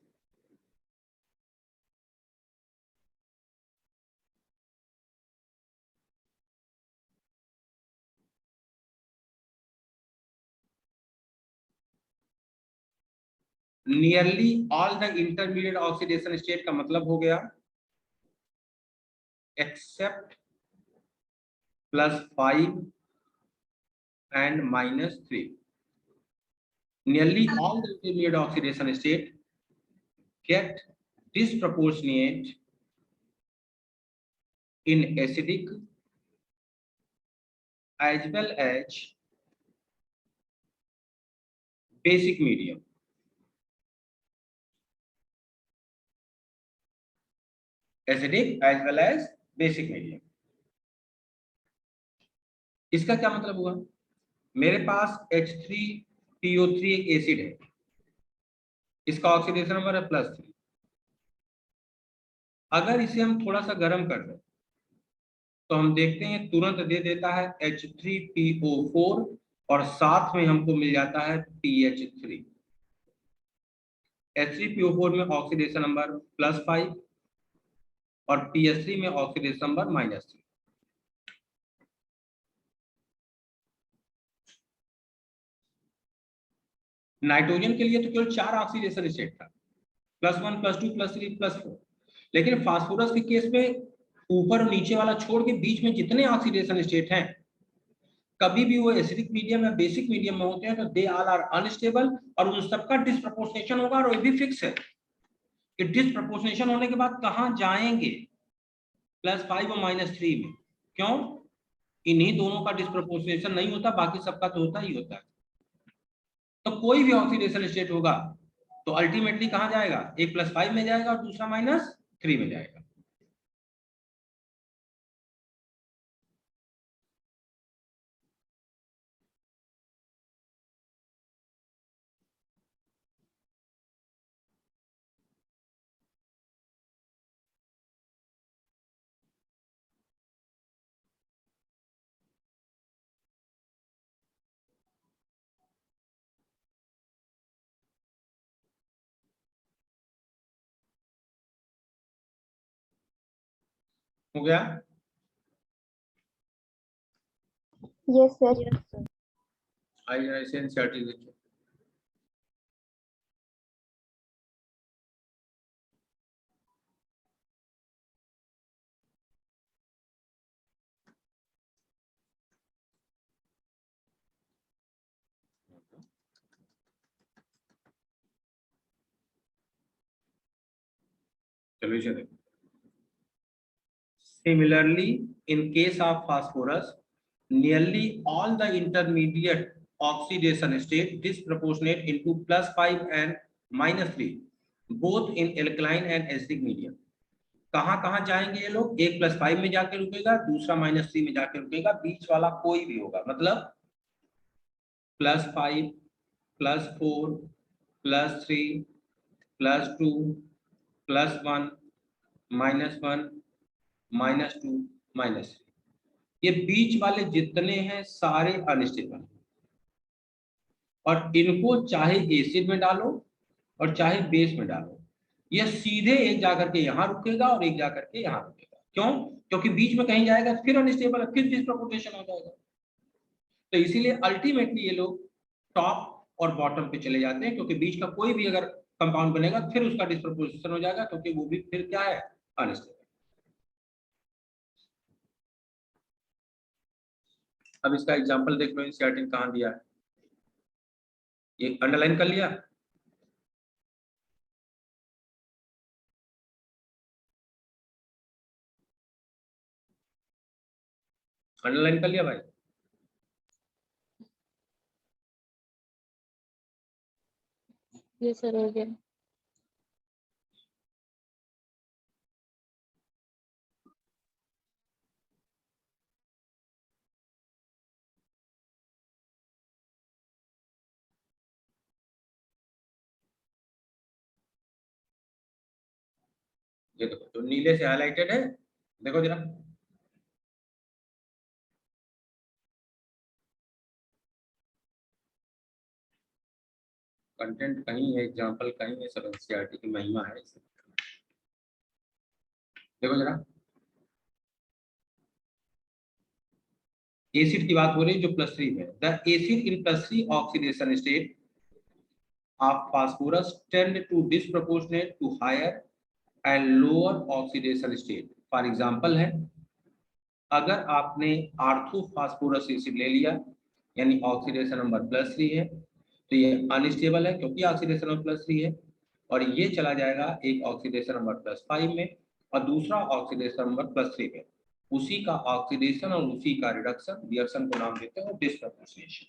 nearly all the intermediate oxidation state का मतलब हो गया accept +5 and -3. Nearly all the intermediate oxidation state get disproportionate in acidic as well as basic medium. Acidic as well as basic medium. इसका क्या मतलब हुआ? मेरे पास H3PO3 एक एसिड है, इसका ऑक्सीडेशन नंबर है +3। अगर इसे हम थोड़ा सा गर्म कर दें तो हम देखते हैं तुरंत दे देता है H3PO4 और साथ में हमको मिल जाता है PH3। H3PO4 में ऑक्सीडेशन नंबर +5 और PH3 में ऑक्सीडेशन नंबर -3। नाइट्रोजन के लिए तो केवल 4 ऑक्सीडेशन स्टेट था, +1 +2 +3 +4, लेकिन फास्फोरस के केस में ऊपर और नीचे वाला छोड़ के बीच में जितने ऑक्सीडेशन स्टेट हैं, कभी भी वो एसिडिक मीडियम या बेसिक मीडियम में होते हैं तो दे ऑल आर अनस्टेबल और उन सबका डिस्प्रपोर्शनेशन होगा। और ये भी फिक्स है कि डिस्प्रपोर्शनेशन होने के बाद कहां जाएंगे? +5 और -3 में। क्यों? इन्हीं दोनों का डिस्प्रपोर्शनेशन नहीं होता, बाकी सबका तो होता ही होता है। तो कोई भी ऑक्सीडेशन स्टेट होगा तो अल्टीमेटली कहां जाएगा? एक +5 में जाएगा और दूसरा -3 में जाएगा। हो गया? Yes, sir. आइए जरा इसे एनसीईआरटी देखिए। चलो इसे देखो। Similarly, in case of phosphorus, nearly all the intermediate oxidation state disproportionate into +5 and -3, both in alkaline and acidic medium. कहां जाएंगे ये लोग? एक +5 में जाके रुकेगा, दूसरा -3 में जाके रुकेगा, बीच वाला कोई भी होगा। मतलब +5 +4 +3 +2 +1 -1 -2 -3, ये बीच वाले जितने हैं सारे अनस्टेबल। और इनको चाहे एसिड में डालो और चाहे बेस में डालो, ये सीधे एक जाकर के यहाँ रुकेगा और एक जाकर के यहाँ रुकेगा। क्यों? क्योंकि बीच में कहीं जाएगा फिर अनस्टेबल है, फिर डिस्प्रपोर्शन हो जाएगा। तो इसीलिए अल्टीमेटली ये लोग टॉप और बॉटम पे चले जाते हैं, क्योंकि बीच का कोई भी अगर कंपाउंड बनेगा फिर उसका डिस्प्रपोर्शन हो जाएगा, क्योंकि वो भी फिर क्या है? अनस्टेबल। अब इसका एग्जांपल देख लो, एनसीईआरटी कहां दिया है, ये अंडरलाइन कर लिया। अंडरलाइन कर लिया भाई? ये सर हो गया। ये देखो जो नीले से हाईलाइटेड है, देखो जरा, कंटेंट कहीं है, एग्जांपल कहीं है, सब एनसीईआरटी की महिमा है। देखो जरा, एसिड की बात हो रही है जो +3 में। The acid in +3 oxidation state of phosphorus tend to disproportionate to higher and lower oxidation state. For example है, अगर आपने आर्थोफास्फोरस एसिड ले लिया यानी ऑक्सीडेशन नंबर +3 है, तो ये अनस्टेबल है क्योंकि ऑक्सीडेशन नंबर +3 है, और ये चला जाएगा एक ऑक्सीडेशन नंबर +5 में और दूसरा ऑक्सीडेशन नंबर +3 में। उसी का ऑक्सीडेशन और उसी का रिएक्शन को नाम देते हैं डिसप्रोपोर्शनेशन।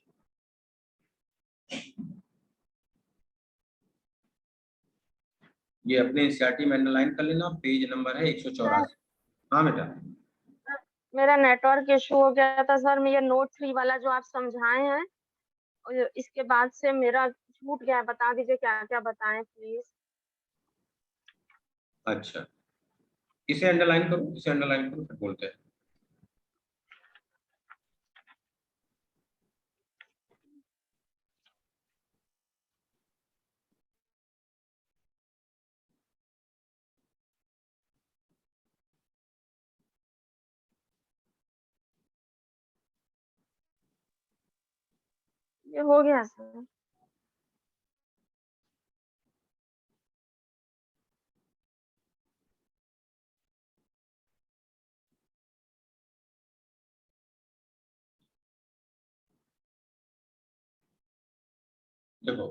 ये अपने एनसीईआरटी में अंडरलाइन कर लेना, पेज नंबर है 184। हाँ बेटा। मेरा नेटवर्क इशू हो गया था सर, मैं ये नोट 3 वाला जो आप समझाए हैं और इसके बाद से मेरा छूट गया है, बता दीजिए क्या क्या बताएं प्लीज। अच्छा, इसे अंडरलाइन करो, इसे अंडरलाइन करो, फिर बोलते हैं। ये हो गया सर। देखो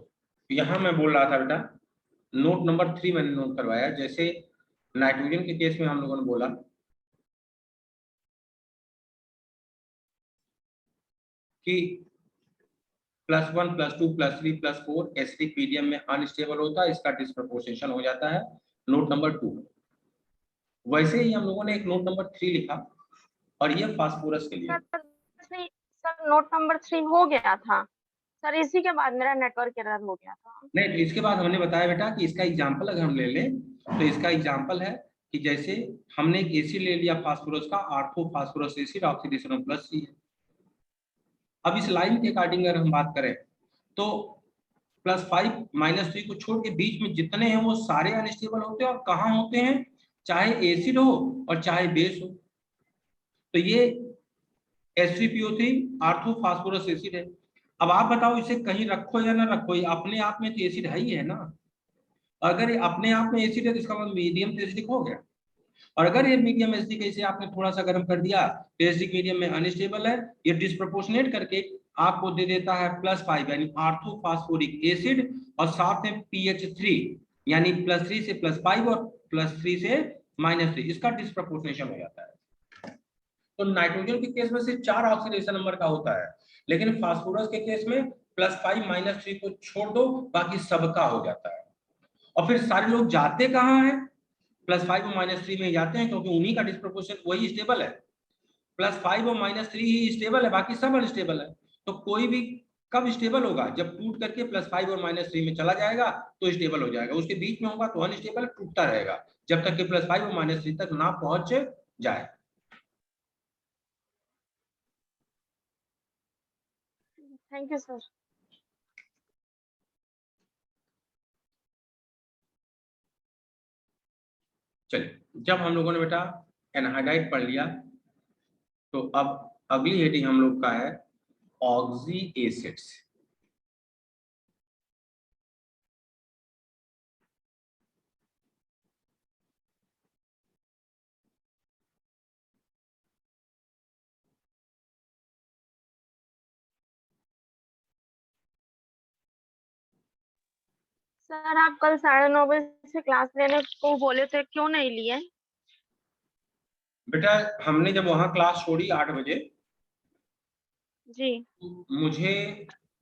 यहाँ मैं बोल रहा था बेटा, नोट नंबर 3 मैंने नोट करवाया। जैसे नाइट्रोजन के केस में हम लोगों ने बोला कि +1 +2 +3 +4 एसिडिक मीडियम में अनस्टेबल होता है, इसका डिसप्रोपोर्शनेशन हो जाता है, नोट नंबर 2। वैसे ही हम लोगों ने एक नोट नंबर 3 लिखा, और ये फास्फोरस के लिए। सर नोट नंबर 3 हो गया था सर, इसी के बाद मेरा नेटवर्क एरर हो गया था। नहीं, तो इसके बाद हमने बताया बेटा कि इसका एग्जाम्पल अगर हम ले लें तो इसका एग्जाम्पल है कि जैसे हमने एक एसिड ले लिया फास्फोरस का, आर्थोफास्फोरस एसिड, ऑक्सीडेशन +3 है। अब इस लाइन के अकॉर्डिंग अगर हम बात करें तो +5 -3 को छोड़ के बीच में जितने हैं वो सारे अनस्टेबल होते हैं, और कहाँ होते हैं, चाहे एसिड हो और चाहे बेस हो। तो ये H3PO3 आर्थोफास्फोरस एसिड है। अब आप बताओ इसे कहीं रखो या ना रखो, ये अपने आप में तो एसिड है ही है ना। अगर ये अपने आप में एसिड है तो इसका मतलब मीडियम तो एसिडिक हो गया, और अगर ये मीडियम एसिडिक है, इसे आपने थोड़ा सा गर्म कर दिया तो एसिडिक मीडियम में अनस्टेबल है, ये डिसप्रोपोर्शनेट करके आपको दे देता है +5 यानी आर्थोफास्फोरिक एसिड, और साथ में PH3 यानी +3 से +5 और +3 से -3, इसका डिसप्रोपोर्शनेशन हो जाता है। तो नाइट्रोजन के केस में सिर्फ 4 ऑक्सीडेशन नंबर का होता है, लेकिन फास्फोरस के केस में +5 -3 को छोड़ दो, बाकी सबका हो जाता है। और फिर सारे लोग जाते कहाँ हैं, +5 और -3 में जाते हैं, क्योंकि उन्हीं का डिसप्रोपोर्शन वही स्टेबल है। +5 और -3 ही स्टेबल है, बाकी सब अनस्टेबल है। तो कोई भी कब स्टेबल होगा, जब टूट करके +5 और -3 में चला जाएगा तो स्टेबल हो जाएगा, उसके बीच में होगा तो अनस्टेबल, टूटता रहेगा जब तक कि +5 और -3 तक ना पहुंच जाए। Thank you sir. चलिए, जब हम लोगों ने बेटा एनहाइड्राइड पढ़ लिया, तो अब अगली हेडिंग हम लोग का है ऑक्सी एसिड्स। सर आप कल 9:30 बजे से क्लास लेने को बोले थे, क्यों नहीं लिए? बेटा हमने जब वहां क्लास छोड़ी 8 बजे, जी मुझे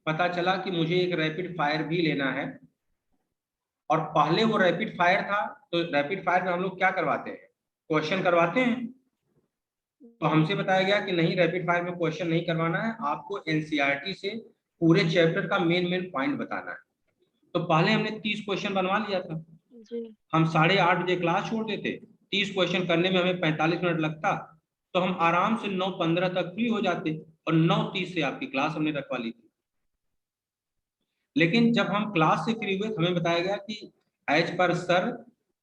पता चला कि मुझे एक रैपिड फायर भी लेना है, और पहले वो रैपिड फायर था। तो रैपिड फायर में हम लोग क्या करवाते हैं, क्वेश्चन करवाते हैं। तो हमसे बताया गया कि नहीं, रैपिड फायर में क्वेश्चन नहीं करवाना है, आपको एनसीईआरटी से पूरे चैप्टर का मेन पॉइंट बताना है। तो पहले हमने 30 क्वेश्चन बनवा लिया था। जी हम 8:30 बजे क्लास छोड़ देते, 30 क्वेश्चन करने में हमें 45 मिनट लगता, तो हम आराम से 9:15 तक फ्री हो जाते, और 9:30 से आपकी क्लास हमने रखवा ली थी। लेकिन जब हम क्लास से फ्री हुए, हमें बताया गया कि एज पर सर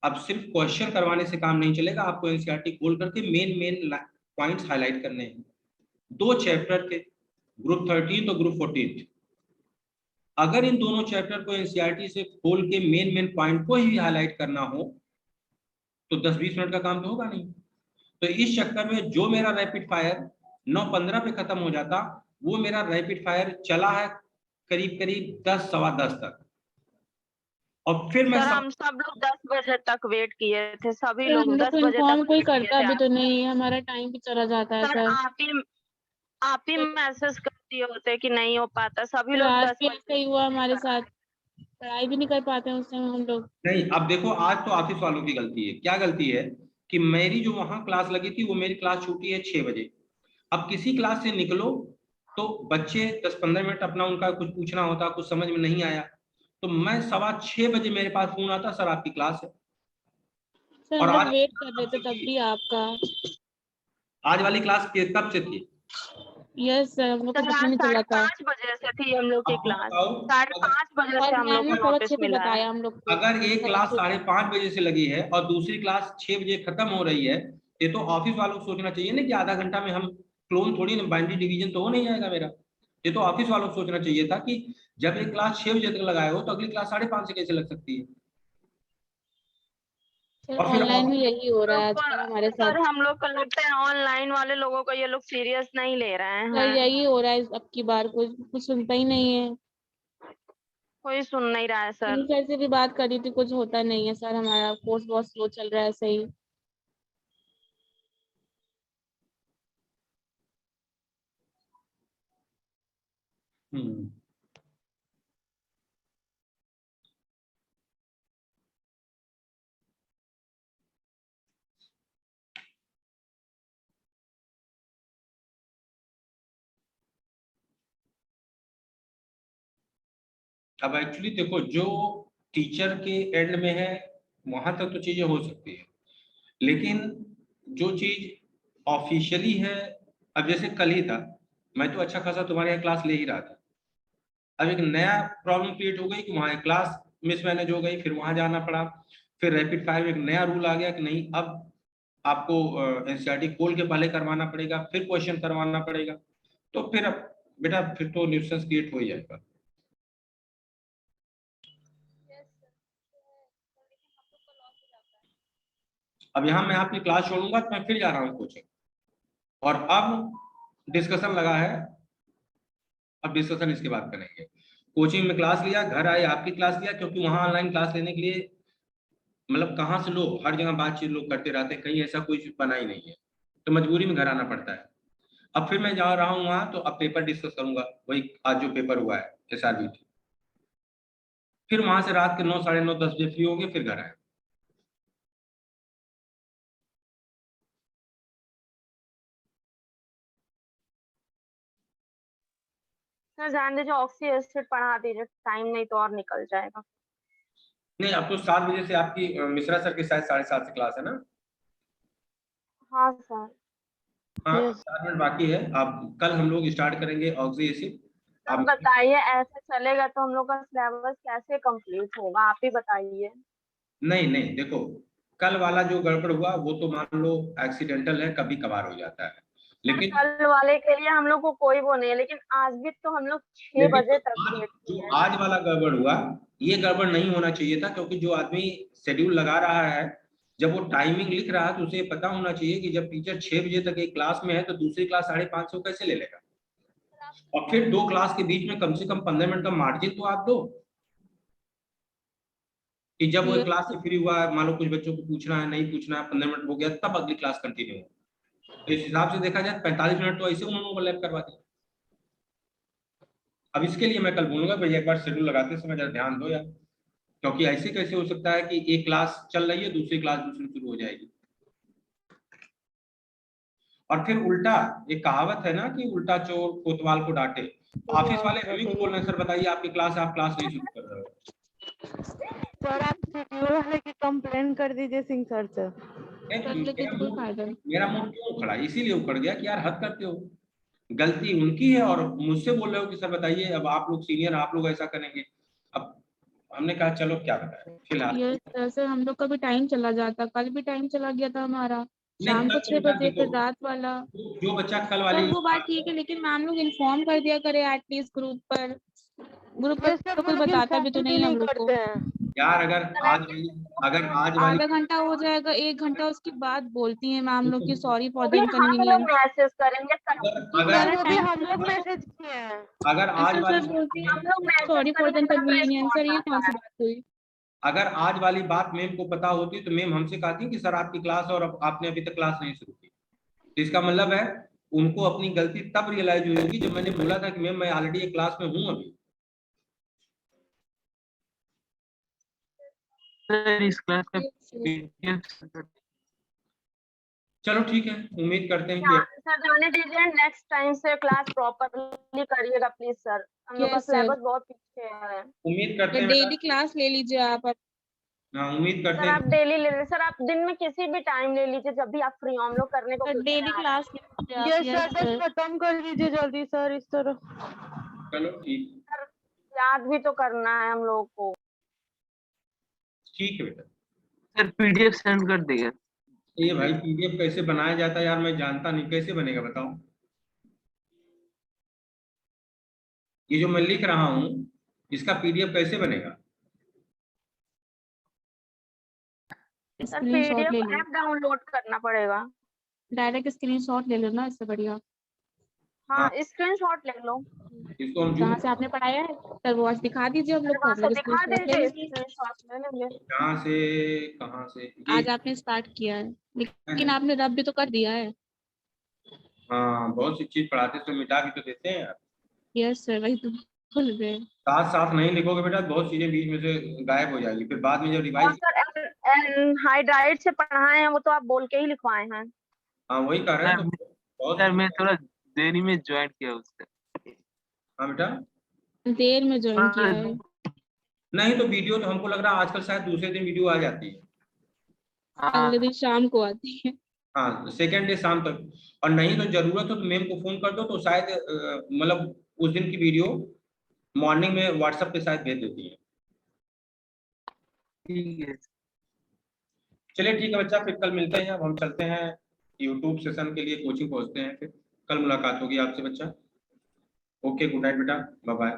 अब सिर्फ क्वेश्चन करवाने से काम नहीं चलेगा, आपको एनसीईआरटी खोल करके मेन पॉइंट्स हाईलाइट करने हैं। 2 चैप्टर थे, ग्रुप 13 तो ग्रुप 14। अगर इन दोनों चैप्टर को एनसीईआरटी से खोल के मेन पॉइंट को ही हाईलाइट करना हो तो 10-20 मिनट का काम तो होगा नहीं। तो इस चक्कर में जो मेरा रैपिड फायर 9:15 पे खत्म हो जाता, वो मेरा रैपिड फायर चला है करीब 10-10:15 तक। और फिर मैं सर हम सब लोग 10 बजे तक वेट किए थे, सभी सर लोग हम लोग 10 को बजे इन्फॉर्म तक कोई वेट किए करता थे भी तो नहीं है, हमारा टाइम भी चला जाता है सर। सर। आप ही मैसेज कर दिए होते कि नहीं हो पाता, सभी सर लोग आज 10 भी बजे ऐसा ही हुआ हमारे साथ, पढ़ाई भी नहीं कर पाते हैं उस टाइम हम लोग। नहीं, अब देखो आज तो ऑफिस वालों की गलती है। क्या गलती है कि मेरी जो वहां क्लास लगी थी वो मेरी क्लास छूटी है 6 बजे। अब किसी क्लास से निकलो तो बच्चे 10-15 मिनट अपना उनका कुछ पूछना होता, कुछ समझ में नहीं आया तो मैं 6:15 बजे मेरे पास फोन आता, सर आपकी क्लास है। सर और हम लोग आज वेट कर रहे थे तब भी आपका। आज वाली क्लास कब से थी? यस सर, हम लोग को सर पता आज नहीं चला था। 5:30 बजे से थी हम लोग की अब क्लास, बताओ, 5:30 बजे और से हम मैम लोग ने को नोटिस 6:15 मिला है। बताया हम लोग को। अगर एक क्लास 5:30 बजे से लगी है और दूसरी क्लास 6 बजे खत्म हो रही है, ये तो ऑफिस वालों को सोचना चाहिए ना कि आधा घंटा में हम क्लोन थोड़ी ना, बाइनरी डिवीजन तो हो नहीं जाएगा मेरा। ये तो ऑफिस वालों को सोचना चाहिए था कि जब एक क्लास 6 बजे तक लगाए हो तो अगली क्लास 5:30 से कैसे लग सकती है। सर और फिर ऑनलाइन भी यही हो रहा है लोग आजकल हमारे को- साथ। सर हम लोग को लगता है ऑनलाइन वाले लोगों को ये लोग सीरियस नहीं ले रहे सर हैं, यही हो रहा है अब की बार, कोई कुछ सुनता ही नहीं है। कोई सुन नहीं रहा है सर। सर से भी बात करी थी, कुछ होता नहीं है सर, हमारा कोर्स बहुत स्लो चल रहा है सही। हम्म, अब एक्चुअली देखो जो टीचर के एंड में है वहां तक तो चीजें हो सकती है, लेकिन जो चीज ऑफिशियली है, अब जैसे कल ही था, मैं तो अच्छा खासा तुम्हारे यहाँ क्लास ले ही रहा था। अब एक नया प्रॉब्लम क्रिएट हो गई कि वहाँ एक क्लास मिसमैनेज हो गई, फिर वहां जाना पड़ा। फिर रैपिड फायर में एक नया रूल आ गया कि नहीं अब आपको एनसीईआरटी खोल के पहले करवाना पड़ेगा, फिर क्वेश्चन करवाना पड़ेगा। तो फिर अब बेटा फिर तो न्यूसेंस क्रिएट हो ही जाएगा। अब यहाँ मैं आपकी क्लास छोड़ूंगा तो मैं फिर जा रहा हूँ कोचिंग, और अब डिस्कशन लगा है, अब डिस्कशन इसके बाद करेंगे। कोचिंग में क्लास लिया, घर आए आपकी क्लास लिया, क्योंकि वहां ऑनलाइन क्लास लेने के लिए मतलब कहाँ से लोग, हर जगह बातचीत लोग करते रहते हैं, कहीं ऐसा कुछ बना ही नहीं है, तो मजबूरी में घर आना पड़ता है। अब फिर मैं जा रहा हूँ वहां, तो अब पेपर डिस्कस करूंगा, वही आज जो पेपर हुआ है SRBT। फिर वहां से रात के 9, 9:30, 10 बजे फ्री होंगे, फिर घर आए। सर जान दीजिए, ऑक्सी एसिड पढ़ा दीजिए, टाइम नहीं तो और निकल जाएगा। नहीं, अब तो 7 बजे से आपकी मिश्रा सर की शायद 7:30 से क्लास है ना? हाँ सर। हाँ, यस। 4 मिनट बाकी है। अब कल हम लोग स्टार्ट करेंगे ऑक्सी एसिड। सर आप बताइए, ऐसे चलेगा तो हम लोग का सिलेबस कैसे कंप्लीट होगा, आप ही बताइए। नहीं नहीं, देखो कल वाला जो गड़बड़ हुआ वो तो मान लो एक्सीडेंटल है, कभी कभार हो जाता है, सर लेकिन कल वाले के लिए हम लोग को कोई वो नहीं है, लेकिन आज भी तो हम लोग 6 बजे तक वेट जो किए। आज वाला गड़बड़ हुआ, ये गड़बड़ नहीं होना चाहिए था, क्योंकि जो आदमी शेड्यूल लगा रहा है, जब वो टाइमिंग लिख रहा है तो उसे पता होना चाहिए कि जब टीचर 6 बजे तक एक क्लास में है तो दूसरी क्लास 5:30 से कैसे ले लेगा। और फिर 2 क्लास के बीच में कम से कम 15 मिनट का मार्जिन तो आप दो, कि जब वो क्लास से फ्री हुआ है, मान लो कुछ बच्चों को पूछना है, नहीं पूछना है, 15 मिनट हो गया, तब अगली क्लास कंटिन्यू हो। तो इस हिसाब से देखा जाए 45 मिनट तो ऐसे उन्होंने ओवरलैप करवा दिया। अब इसके लिए मैं कल बोलूंगा भैया एक बार शेड्यूल लगाते समय जरा ध्यान दो यार, क्योंकि ऐसे कैसे हो सकता है कि एक क्लास चल रही है, दूसरी क्लास दूसरी शुरू हो जाएगी। और फिर उल्टा एक कहावत है ना कि उल्टा चोर कोतवाल को डांटे। ऑफिस वाले हम ही को बोल रहे हैं सर बताइए आपकी क्लास है, आप क्लास नहीं शुरू कर रहे हो। सर आप शेड्यूल वाले की कंप्लेन कर दीजिए सिंह सर से। मेरा मूड क्यों उखड़ा, इसीलिए उखड़ गया कि यार हद करते हो, गलती उनकी है और मुझसे बोल रहे हो कि सर बताइए, अब आप लोग सीनियर, आप लोग ऐसा करेंगे। अब हमने कहा चलो क्या बताएं फिलहाल। सर हम लोग का भी टाइम चला जाता, कल भी टाइम चला गया था हमारा, शाम नहीं, को कल 6 बजे, फिर रात वाला। जो बच्चा कल वाली सर वो बात ठीक है, लेकिन मैम लोग इन्फॉर्म कर दिया करे एटलीस्ट ग्रुप पर ग्रुप ये पर सर तो कोई लेकिन बताता भी तो faculty नहीं हम नहीं लोग को। करते हैं। यार अगर आज वाली आधा घंटा हो जाएगा, 1 घंटा उसके बाद बोलती है मैम लोग कि सॉरी फॉर द तो भी हम लोग इनकन्वीनियंस। मैसेज करेंगे सर, अगर सर वो भी हम लोग मैसेज किए हैं। अगर आज सर वाली बोलती है हम लोग मैसेज सॉरी फॉर द करेंगे तब इनकन्वीनियंस। सर ये रिस्पॉन्स कौन सी आता है। बात हुई? अगर आज वाली बात मैम को पता होती तो मैम हमसे कहती कि सर आपकी क्लास है और अब आपने अभी तक क्लास नहीं शुरू की। तो इसका मतलब है उनको अपनी गलती तब रियलाइज हुई होगी जब मैंने बोला था कि मैम मैं ऑलरेडी एक क्लास में हूँ अभी। इस क्लास का चलो ठीक है, उम्मीद करते हैं हाँ, कि सर जाने दीजिए, नेक्स्ट टाइम से क्लास प्रॉपरली करिएगा प्लीज सर, हम लोग का Yes, sir. सिलेबस बहुत पीछे है। उम्मीद करते हैं डेली बेटा। क्लास ले लीजिए आप। हाँ, उम्मीद करते सर आप हैं। डेली ले लीजिए सर, आप दिन में किसी भी टाइम ले लीजिए जब भी आप फ्री हो, हम लोग करने को सर डेली क्लास ले लीजिए आप। ये Yes, सर बस sir. खत्म कर दीजिए जल्दी सर इस तरह। चलो ठीक, सर याद भी तो करना है हम लोगों को। ठीक है बेटा। सर पीडीएफ सेंड कर देगा। ये भाई पीडीएफ कैसे बनाया जाता है यार, मैं जानता नहीं, कैसे बनेगा बताओ। ये जो मैं लिख रहा हूँ इसका पीडीएफ कैसे बनेगा? सर स्क्रीनशॉट पीडीएफ ले लो, ऐप डाउनलोड करना पड़ेगा। डायरेक्ट स्क्रीनशॉट ले लो ना, इससे बढ़िया। हाँ स्क्रीनशॉट ले लो। इसको हम जहाँ से आपने पढ़ाया है सर वो आज दिखा दीजिए हम लोग को। वहां हम से लोग दिखा स्क्रीनशॉट ले दीजिए, लेंगे। स्क्रीनशॉट ले लेंगे। कहाँ से आज आपने स्टार्ट किया है लेकिन आपने रब भी तो कर दिया है। हाँ, बहुत सी चीज पढ़ाते तो मिटा भी तो देते हैं यार। यस सर, वही तो भूल गए। साथ साथ नहीं लिखोगे बेटा बहुत चीजें बीच में से गायब हो जाएगी, फिर बाद में जब और रिवाइज। सर हाइड्राइट से पढ़ाए हैं वो तो आप बोल के ही लिखवाए हैं। हाँ वही कह रहे हैं तो बहुत। सर मैं थोड़ा देरी में ज्वाइन किया उससे। हाँ बेटा, देर में ज्वाइन किया है। नहीं तो वीडियो तो हमको लग रहा है आजकल शायद दूसरे दिन वीडियो आ जाती है। अगले दिन शाम को आती है। हाँ, सेकेंड डे शाम तक। और नहीं तो जरूरत हो तो मैम को फोन कर दो तो शायद मतलब उस दिन की वीडियो मॉर्निंग में व्हाट्सएप पे शायद भेज देती है। ठीक है। चलिए ठीक है बच्चा, फिर कल मिलते हैं। अब हम चलते हैं यूट्यूब सेशन के लिए, कोचिंग पहुंचते हैं, फिर कल मुलाकात होगी आपसे बच्चा। ओके, गुड नाइट बेटा, बाय बाय।